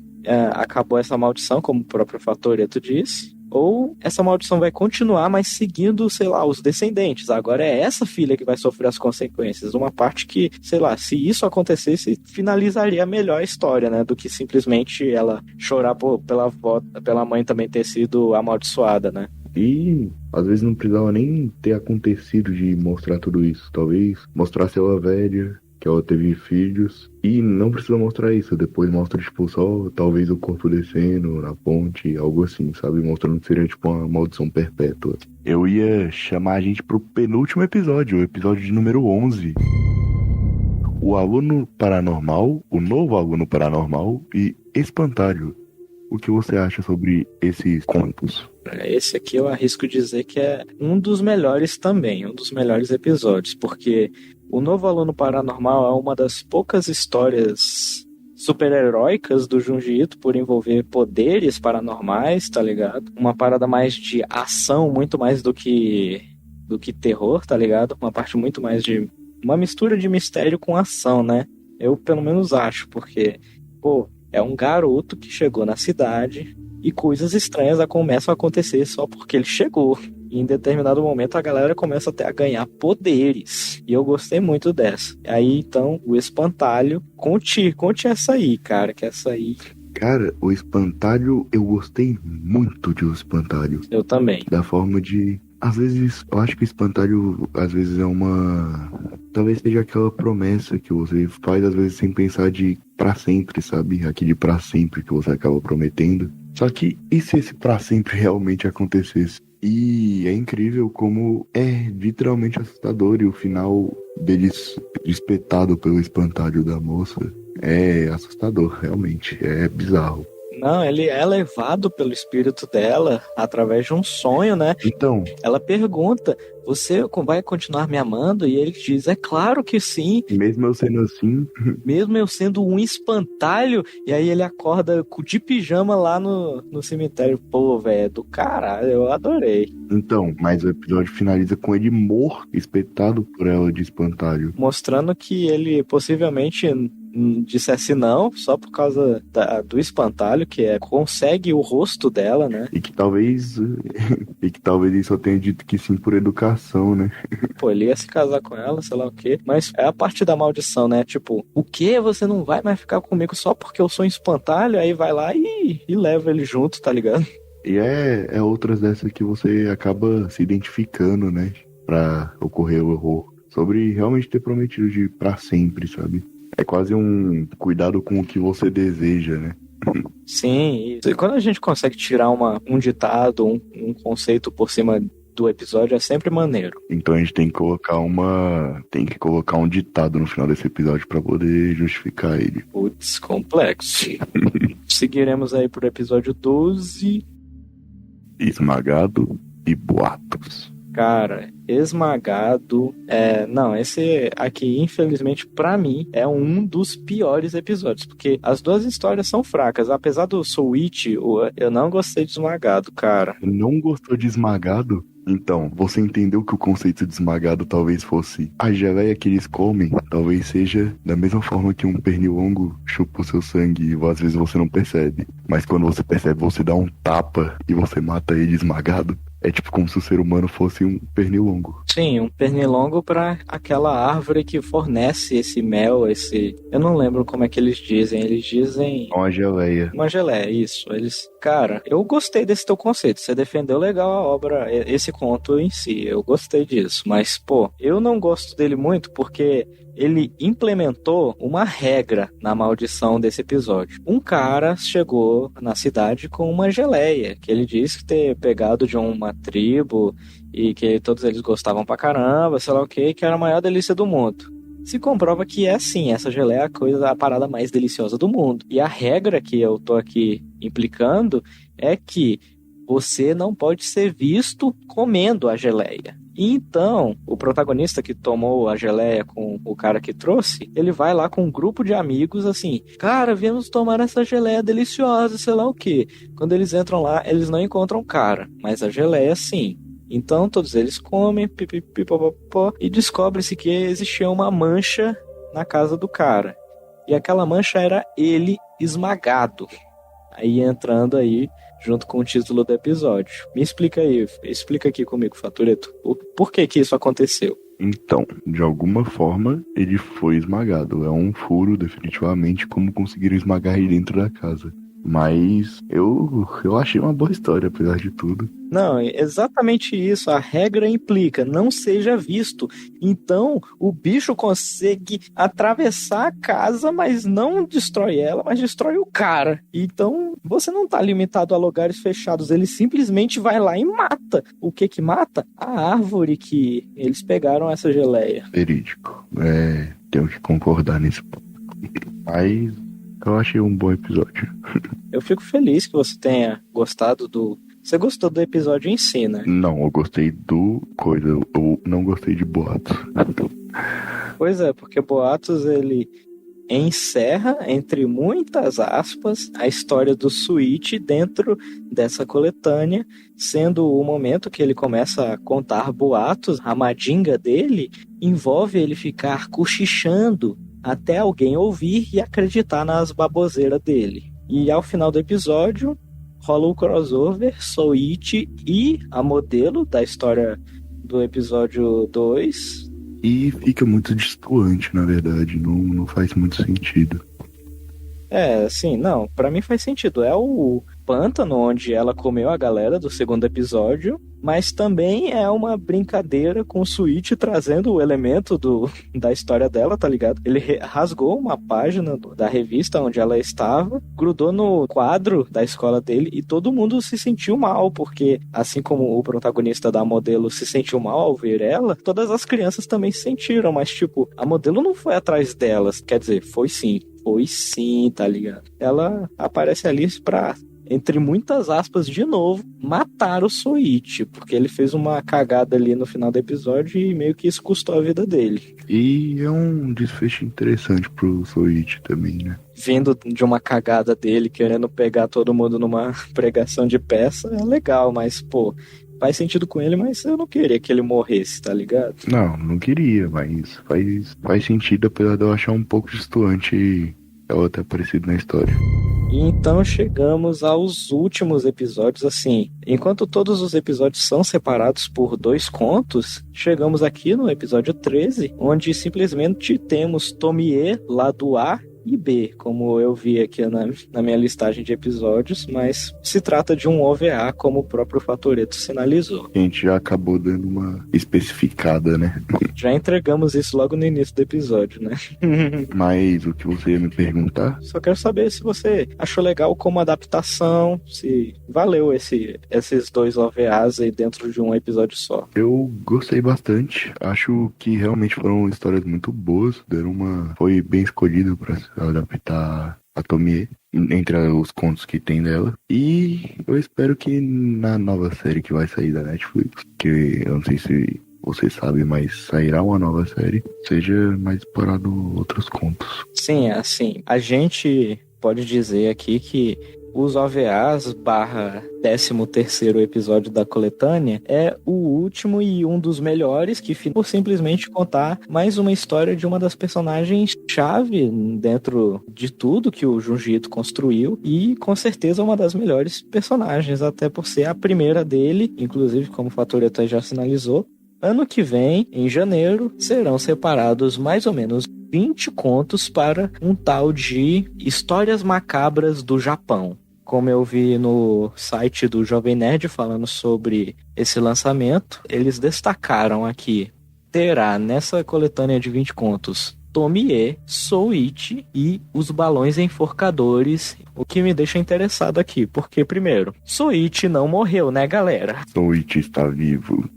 A: acabou essa maldição, como o próprio Fatoreto disse. Ou essa maldição vai continuar, mas seguindo, sei lá, os descendentes. Agora é essa filha que vai sofrer as consequências. Uma parte que, sei lá, se isso acontecesse, finalizaria melhor a história, né? Do que simplesmente ela chorar pela mãe também ter sido amaldiçoada, né?
C: E às vezes não precisava nem ter acontecido de mostrar tudo isso. Talvez mostrasse ela velha, que ela teve filhos, e não precisa mostrar isso. Depois mostra, tipo, só talvez o corpo descendo na ponte, algo assim, sabe? Mostrando que seria, tipo, uma maldição perpétua. Eu ia chamar a gente pro penúltimo episódio, o episódio de número 11. O aluno paranormal, o novo aluno paranormal e espantalho. O que você acha sobre esses contos?
A: Esse aqui eu arrisco dizer que é um dos melhores também, um dos melhores episódios, porque o novo aluno paranormal é uma das poucas histórias super-heróicas do Junji Ito por envolver poderes paranormais, tá ligado? Uma parada mais de ação, muito mais do que terror, tá ligado? Uma parte muito mais de uma mistura de mistério com ação, né? Eu pelo menos acho, porque, é um garoto que chegou na cidade e coisas estranhas começam a acontecer só porque ele chegou. E em determinado momento a galera começa até a ganhar poderes. E eu gostei muito dessa. Aí então, o espantalho, conte essa aí, cara, que essa aí...
C: Cara, o espantalho, eu gostei muito de O Espantalho.
A: Eu também.
C: Da forma de... Às vezes, eu acho que o espantalho, às vezes é uma... Talvez seja aquela promessa que você faz, às vezes, sem pensar de pra sempre, sabe? Aquele pra sempre que você acaba prometendo. Só que, e se esse pra sempre realmente acontecesse? E é incrível como é literalmente assustador e o final dele espetado pelo espantalho da moça é assustador, realmente. É bizarro.
A: Não, ele é levado pelo espírito dela através de um sonho, né?
C: Então,
A: Ela pergunta, você vai continuar me amando? E ele diz, é claro que sim,
C: mesmo eu sendo assim,
A: mesmo eu sendo um espantalho. E aí ele acorda de pijama lá no cemitério. Pô, velho, do caralho, eu adorei.
C: então, mas o episódio finaliza com ele morto, espetado por ela de espantalho.
A: Mostrando que ele possivelmente dissesse não, só por causa do espantalho, que consegue o rosto dela, né?
C: E que talvez ele só tenha dito que sim por educação, né?
A: Pô, ele ia se casar com ela, sei lá o quê. Mas é a parte da maldição, né? Tipo, o quê? Você não vai mais ficar comigo só porque eu sou um espantalho? Aí vai lá e leva ele junto, tá ligado?
C: E é outras dessas que você acaba se identificando, né? Pra ocorrer o horror. Sobre realmente ter prometido de ir pra sempre, sabe? É quase um cuidado com o que você deseja, né?
A: Sim, e quando a gente consegue tirar um ditado, um conceito por cima do episódio, é sempre maneiro.
C: Então a gente tem que colocar um ditado no final desse episódio pra poder justificar ele.
A: Putz, complexo. Seguiremos aí pro episódio 12.
C: Esmagado e boatos.
A: Cara, esmagado. Não, esse aqui, infelizmente, pra mim, é um dos piores episódios. Porque as duas histórias são fracas. Apesar do Switch, eu não gostei de esmagado, cara.
C: Não gostou de esmagado? Então, você entendeu que o conceito de esmagado talvez fosse a geleia que eles comem, talvez seja da mesma forma que um pernilongo chupa o seu sangue e às vezes você não percebe. Mas quando você percebe, você dá um tapa e você mata ele esmagado. É tipo como se o ser humano fosse um pernilongo.
A: Sim, um pernilongo pra aquela árvore que fornece esse mel, eu não lembro como é que eles dizem. Eles dizem...
C: Uma geleia.
A: Uma geleia, isso. Cara, eu gostei desse teu conceito. Você defendeu legal a obra, esse conto em si. Eu gostei disso. Mas, pô, eu não gosto dele muito porque ele implementou uma regra na maldição desse episódio. Um cara chegou na cidade com uma geleia, que ele disse ter pegado de uma tribo e que todos eles gostavam pra caramba, sei lá o que era a maior delícia do mundo. Se comprova que é sim, essa geleia é a parada mais deliciosa do mundo. E a regra que eu tô aqui implicando é que você não pode ser visto comendo a geleia. Então, o protagonista que tomou a geleia com o cara que trouxe, ele vai lá com um grupo de amigos assim, cara, viemos tomar essa geleia deliciosa, sei lá o quê. Quando eles entram lá, eles não encontram o cara, mas a geleia sim. Então, todos eles comem, pipipipopopó, e descobre-se que existia uma mancha na casa do cara. E aquela mancha era ele esmagado. Aí entrando aí junto com o título do episódio. Me explica aí, explica aqui comigo, Fatureto. Por que isso aconteceu?
C: Então, de alguma forma, ele foi esmagado. É um furo, definitivamente, como conseguiram esmagar ele dentro da casa. Mas eu achei uma boa história, apesar de tudo.
A: Não, exatamente isso. A regra implica, não seja visto. Então, o bicho consegue atravessar a casa, mas não destrói ela, mas destrói o cara. Então, você não tá limitado a lugares fechados. Ele simplesmente vai lá e mata. O que mata? A árvore que eles pegaram essa geleia.
C: Verídico. Tenho que concordar nesse ponto. Mas eu achei um bom episódio.
A: Eu fico feliz que você tenha gostado Você gostou do episódio em si, né?
C: Não, eu gostei do coisa. Eu não gostei de Boatos.
A: Pois é, porque Boatos, ele encerra, entre muitas aspas, a história do Switch dentro dessa coletânea, sendo o momento que ele começa a contar boatos. A mandinga dele envolve ele ficar cochichando até alguém ouvir e acreditar nas baboseiras dele. E ao final do episódio, rola o crossover, Switch e a modelo da história do episódio 2.
C: E fica muito distoante, na verdade. Não faz muito sentido.
A: Sim, não, pra mim faz sentido. É o pântano, onde ela comeu a galera do segundo episódio, mas também é uma brincadeira com o Switch trazendo o elemento da história dela, tá ligado? Ele rasgou uma página da revista onde ela estava, grudou no quadro da escola dele e todo mundo se sentiu mal, porque assim como o protagonista da modelo se sentiu mal ao ver ela, todas as crianças também se sentiram, mas tipo, a modelo não foi atrás delas, quer dizer, foi sim, tá ligado? Ela aparece ali pra, entre muitas aspas, de novo, matar o Soichi, porque ele fez uma cagada ali no final do episódio e meio que isso custou a vida dele.
C: E é um desfecho interessante pro Soichi também, né?
A: Vindo de uma cagada dele, querendo pegar todo mundo numa pregação de peça, é legal, mas, pô, faz sentido com ele, mas eu não queria que ele morresse, tá ligado?
C: Não queria, mas faz sentido, apesar de eu achar um pouco distoante ela ter aparecido na história.
A: E então chegamos aos últimos episódios, assim, enquanto todos os episódios são separados por 2 contos, chegamos aqui no episódio 13, onde simplesmente temos Tomie, lado A e B, como eu vi aqui na minha listagem de episódios, mas se trata de um OVA, como o próprio Fatoreto sinalizou.
C: A gente já acabou dando uma especificada, né?
A: Já entregamos isso logo no início do episódio, né?
C: Mas o que você ia me perguntar?
A: Só quero saber se você achou legal como adaptação, se valeu esses 2 OVAs aí dentro de um episódio só.
C: Eu gostei bastante, acho que realmente foram histórias muito boas, foi bem escolhido para adaptar a Tomie entre os contos que tem dela. E eu espero que na nova série que vai sair da Netflix, que eu não sei se você sabe, mas sairá uma nova série, seja mais explorado outros contos.
A: Sim, assim, a gente pode dizer aqui que os OVAs / 13º episódio da coletânea é o último e um dos melhores, que por simplesmente contar mais uma história de uma das personagens-chave dentro de tudo que o Junji Ito construiu, e com certeza uma das melhores personagens, até por ser a primeira dele, inclusive como o Fatoreto já sinalizou. Ano que vem, em janeiro, serão separados mais ou menos 20 contos para um tal de Histórias Macabras do Japão. Como eu vi no site do Jovem Nerd falando sobre esse lançamento, eles destacaram aqui, terá nessa coletânea de 20 contos Tomie, Soichi e os balões enforcadores, o que me deixa interessado aqui, porque primeiro, Soichi não morreu, né, galera?
C: Soichi está vivo.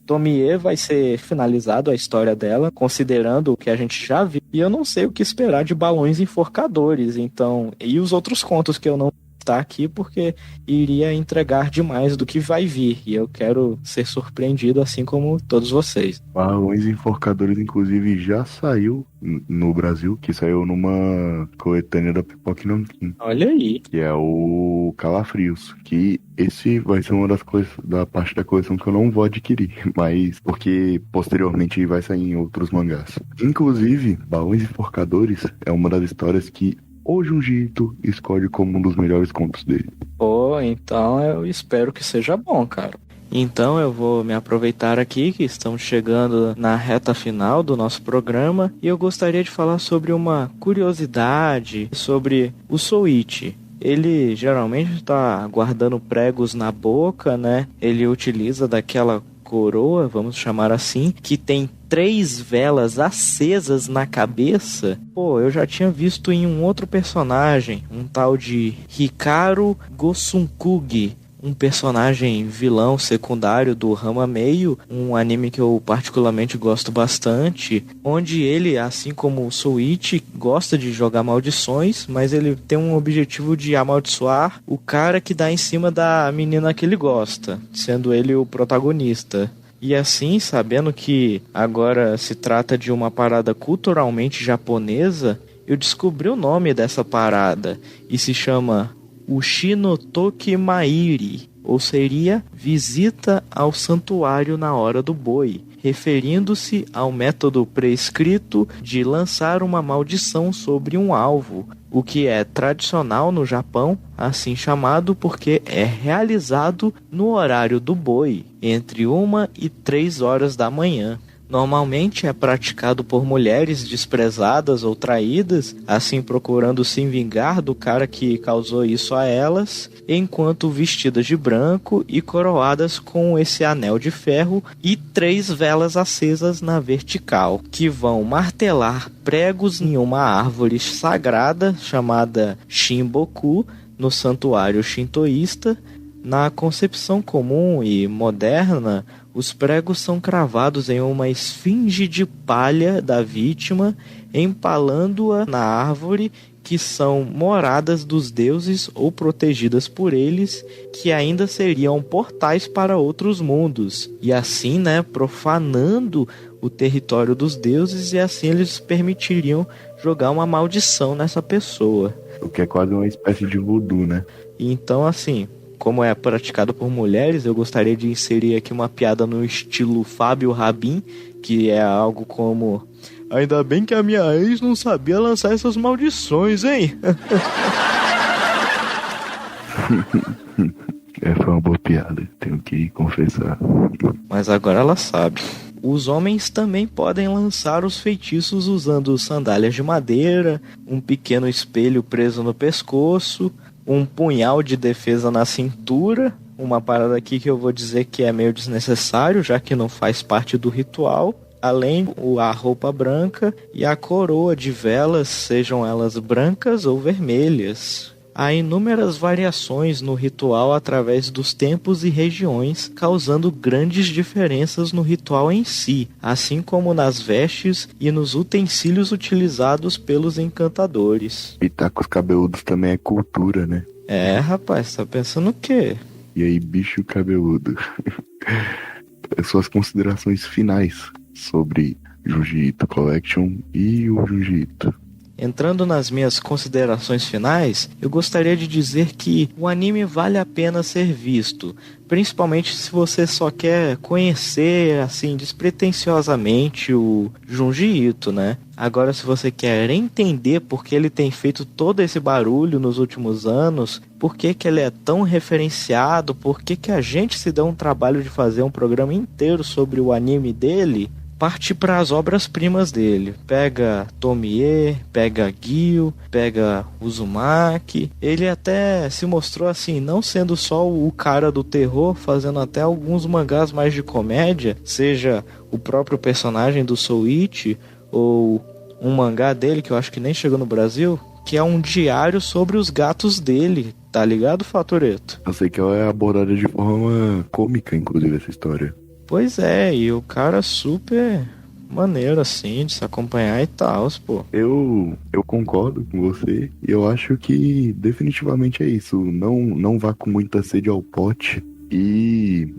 A: Tomie vai ser finalizado a história dela, considerando o que a gente já viu, e eu não sei o que esperar de balões enforcadores, então, e os outros contos que eu não tá aqui porque iria entregar demais do que vai vir, e eu quero ser surpreendido assim como todos vocês.
C: Balões Enforcadores, inclusive, já saiu no Brasil, que saiu numa coletânea da Pipoca Nanquim.
A: Olha aí.
C: Que é o Calafrios, que esse vai ser uma das coisas, da parte da coleção que eu não vou adquirir, mas porque posteriormente vai sair em outros mangás. Inclusive, Balões Enforcadores é uma das histórias que o Junji Ito escolhe como um dos melhores contos dele.
A: Pô, então eu espero que seja bom, cara. Então eu vou me aproveitar aqui que estamos chegando na reta final do nosso programa e eu gostaria de falar sobre uma curiosidade sobre o Soichi. Ele geralmente está guardando pregos na boca, né? Ele utiliza daquela coroa, vamos chamar assim, que tem 3 velas acesas na cabeça. Pô, eu já tinha visto em um outro personagem, um tal de Hikaru Gosunkugi, um personagem vilão secundário do Rama Meio, um anime que eu particularmente gosto bastante, onde ele, assim como o Soichi, gosta de jogar maldições, mas ele tem um objetivo de amaldiçoar o cara que dá em cima da menina que ele gosta, sendo ele o protagonista. E assim, sabendo que agora se trata de uma parada culturalmente japonesa, eu descobri o nome dessa parada e se chama Ushi no Toki Mairi, ou seria Visita ao Santuário na Hora do Boi, referindo-se ao método prescrito de lançar uma maldição sobre um alvo, o que é tradicional no Japão, assim chamado porque é realizado no horário do boi, entre 1 e 3 horas da manhã. Normalmente é praticado por mulheres desprezadas ou traídas, assim procurando se vingar do cara que causou isso a elas, enquanto vestidas de branco e coroadas com esse anel de ferro e 3 velas acesas na vertical, que vão martelar pregos em uma árvore sagrada chamada Shinboku, no santuário shintoísta. Na concepção comum e moderna, os pregos são cravados em uma esfinge de palha da vítima, empalando-a na árvore, que são moradas dos deuses ou protegidas por eles, que ainda seriam portais para outros mundos, e assim, profanando o território dos deuses, e assim eles permitiriam jogar uma maldição nessa pessoa.
C: O que é quase uma espécie de voodoo, né?
A: Então, assim, como é praticado por mulheres, eu gostaria de inserir aqui uma piada no estilo Fábio Rabin, que é algo como: ainda bem que a minha ex não sabia lançar essas maldições, hein?
C: Foi uma boa piada, tenho que confessar.
A: Mas agora ela sabe. Os homens também podem lançar os feitiços usando sandálias de madeira, um pequeno espelho preso no pescoço, um punhal de defesa na cintura, uma parada aqui que eu vou dizer que é meio desnecessário, já que não faz parte do ritual, além a roupa branca e a coroa de velas, sejam elas brancas ou vermelhas. Há inúmeras variações no ritual através dos tempos e regiões, causando grandes diferenças no ritual em si, assim como nas vestes e nos utensílios utilizados pelos encantadores.
C: Pitacos cabeludos também é cultura, né?
A: Rapaz, tá pensando o quê?
C: E aí, bicho cabeludo? Suas considerações finais sobre Junji Ito Collection e o Junji Ito.
A: Entrando nas minhas considerações finais, eu gostaria de dizer que o anime vale a pena ser visto, principalmente se você só quer conhecer, assim, despretensiosamente o Junji Ito, Agora, se você quer entender por que ele tem feito todo esse barulho nos últimos anos, por que ele é tão referenciado, por que a gente se dá um trabalho de fazer um programa inteiro sobre o anime dele, parte para as obras-primas dele. Pega Tomie, pega Gyu, pega Uzumaki. Ele até se mostrou assim, não sendo só o cara do terror, fazendo até alguns mangás mais de comédia, seja o próprio personagem do Soichi, ou um mangá dele, que eu acho que nem chegou no Brasil, que é um diário sobre os gatos dele. Tá ligado, Fatoreto?
C: Eu sei que ela é abordada de forma cômica, inclusive, essa história.
A: Pois é, e o cara super maneiro, assim, de se acompanhar e tal, pô.
C: Eu concordo com você, e eu acho que definitivamente é isso. Não vá com muita sede ao pote, e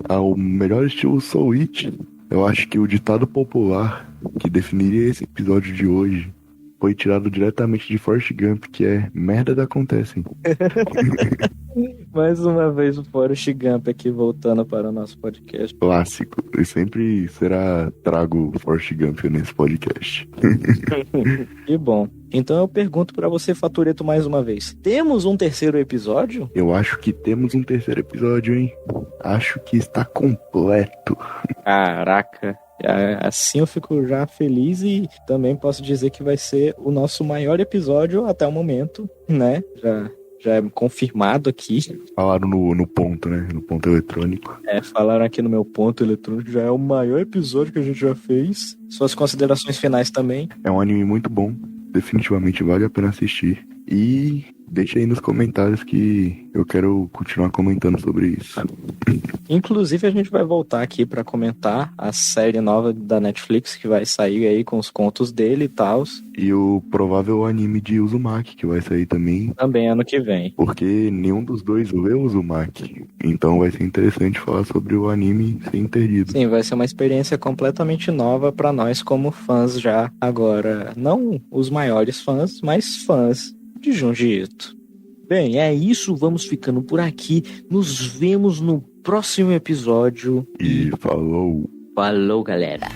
C: ao melhor estilo Soul It. Eu acho que o ditado popular que definiria esse episódio de hoje foi tirado diretamente de Forrest Gump, que é: merdas acontecem.
A: Mais uma vez o Forrest Gump aqui voltando para o nosso podcast.
C: Clássico. E sempre trago Forrest Gump nesse podcast.
A: Que bom. Então eu pergunto pra você, Fatoreto, mais uma vez: temos um terceiro episódio?
C: Eu acho que temos um terceiro episódio, hein? Acho que está completo.
A: Caraca. Assim eu fico já feliz, e também posso dizer que vai ser o nosso maior episódio até o momento, Já é confirmado aqui.
C: Falaram no ponto, no ponto eletrônico.
A: Falaram aqui no meu ponto eletrônico, já é o maior episódio que a gente já fez. Suas considerações finais também.
C: É um anime muito bom, definitivamente vale a pena assistir. E deixa aí nos comentários que eu quero continuar comentando sobre isso.
A: Inclusive a gente vai voltar aqui pra comentar a série nova da Netflix que vai sair aí com os contos dele e tal.
C: E o provável anime de Uzumaki que vai sair também.
A: Também ano que vem.
C: Porque nenhum dos dois lê Uzumaki. Então vai ser interessante falar sobre o anime sem ter lido.
A: Sim, vai ser uma experiência completamente nova pra nós como fãs já agora. Não os maiores fãs, mas fãs de Junji Ito. Bem, é isso, vamos ficando por aqui. Nos vemos no próximo episódio.
C: E falou!
B: Falou, galera!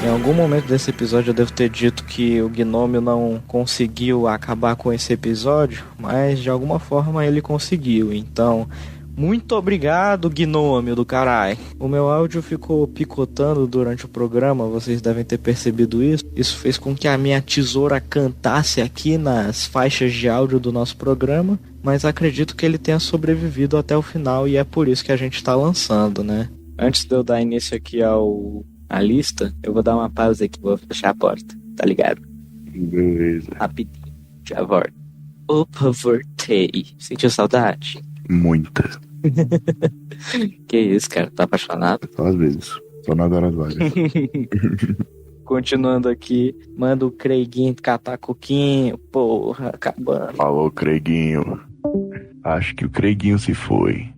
A: Em algum momento desse episódio eu devo ter dito que o Gnômio não conseguiu acabar com esse episódio, mas de alguma forma ele conseguiu. Então, muito obrigado, Gnômio do carai. O meu áudio ficou picotando durante o programa, vocês devem ter percebido isso. Isso fez com que a minha tesoura cantasse aqui nas faixas de áudio do nosso programa, mas acredito que ele tenha sobrevivido até o final e é por isso que a gente tá lançando, né? Antes de eu dar início aqui à lista, eu vou dar uma pausa aqui, vou fechar a porta, tá ligado?
C: Beleza.
A: Rapidinho, já volto. Opa, voltei. Sentiu saudade?
C: Muita.
A: Que isso, cara? Tá apaixonado?
C: Só às vezes. Só nas horas vagas.
A: Continuando aqui, manda o Creiguinho catar coquinho. Porra, acabando.
C: Falou, Creiguinho. Acho que o Creiguinho se foi.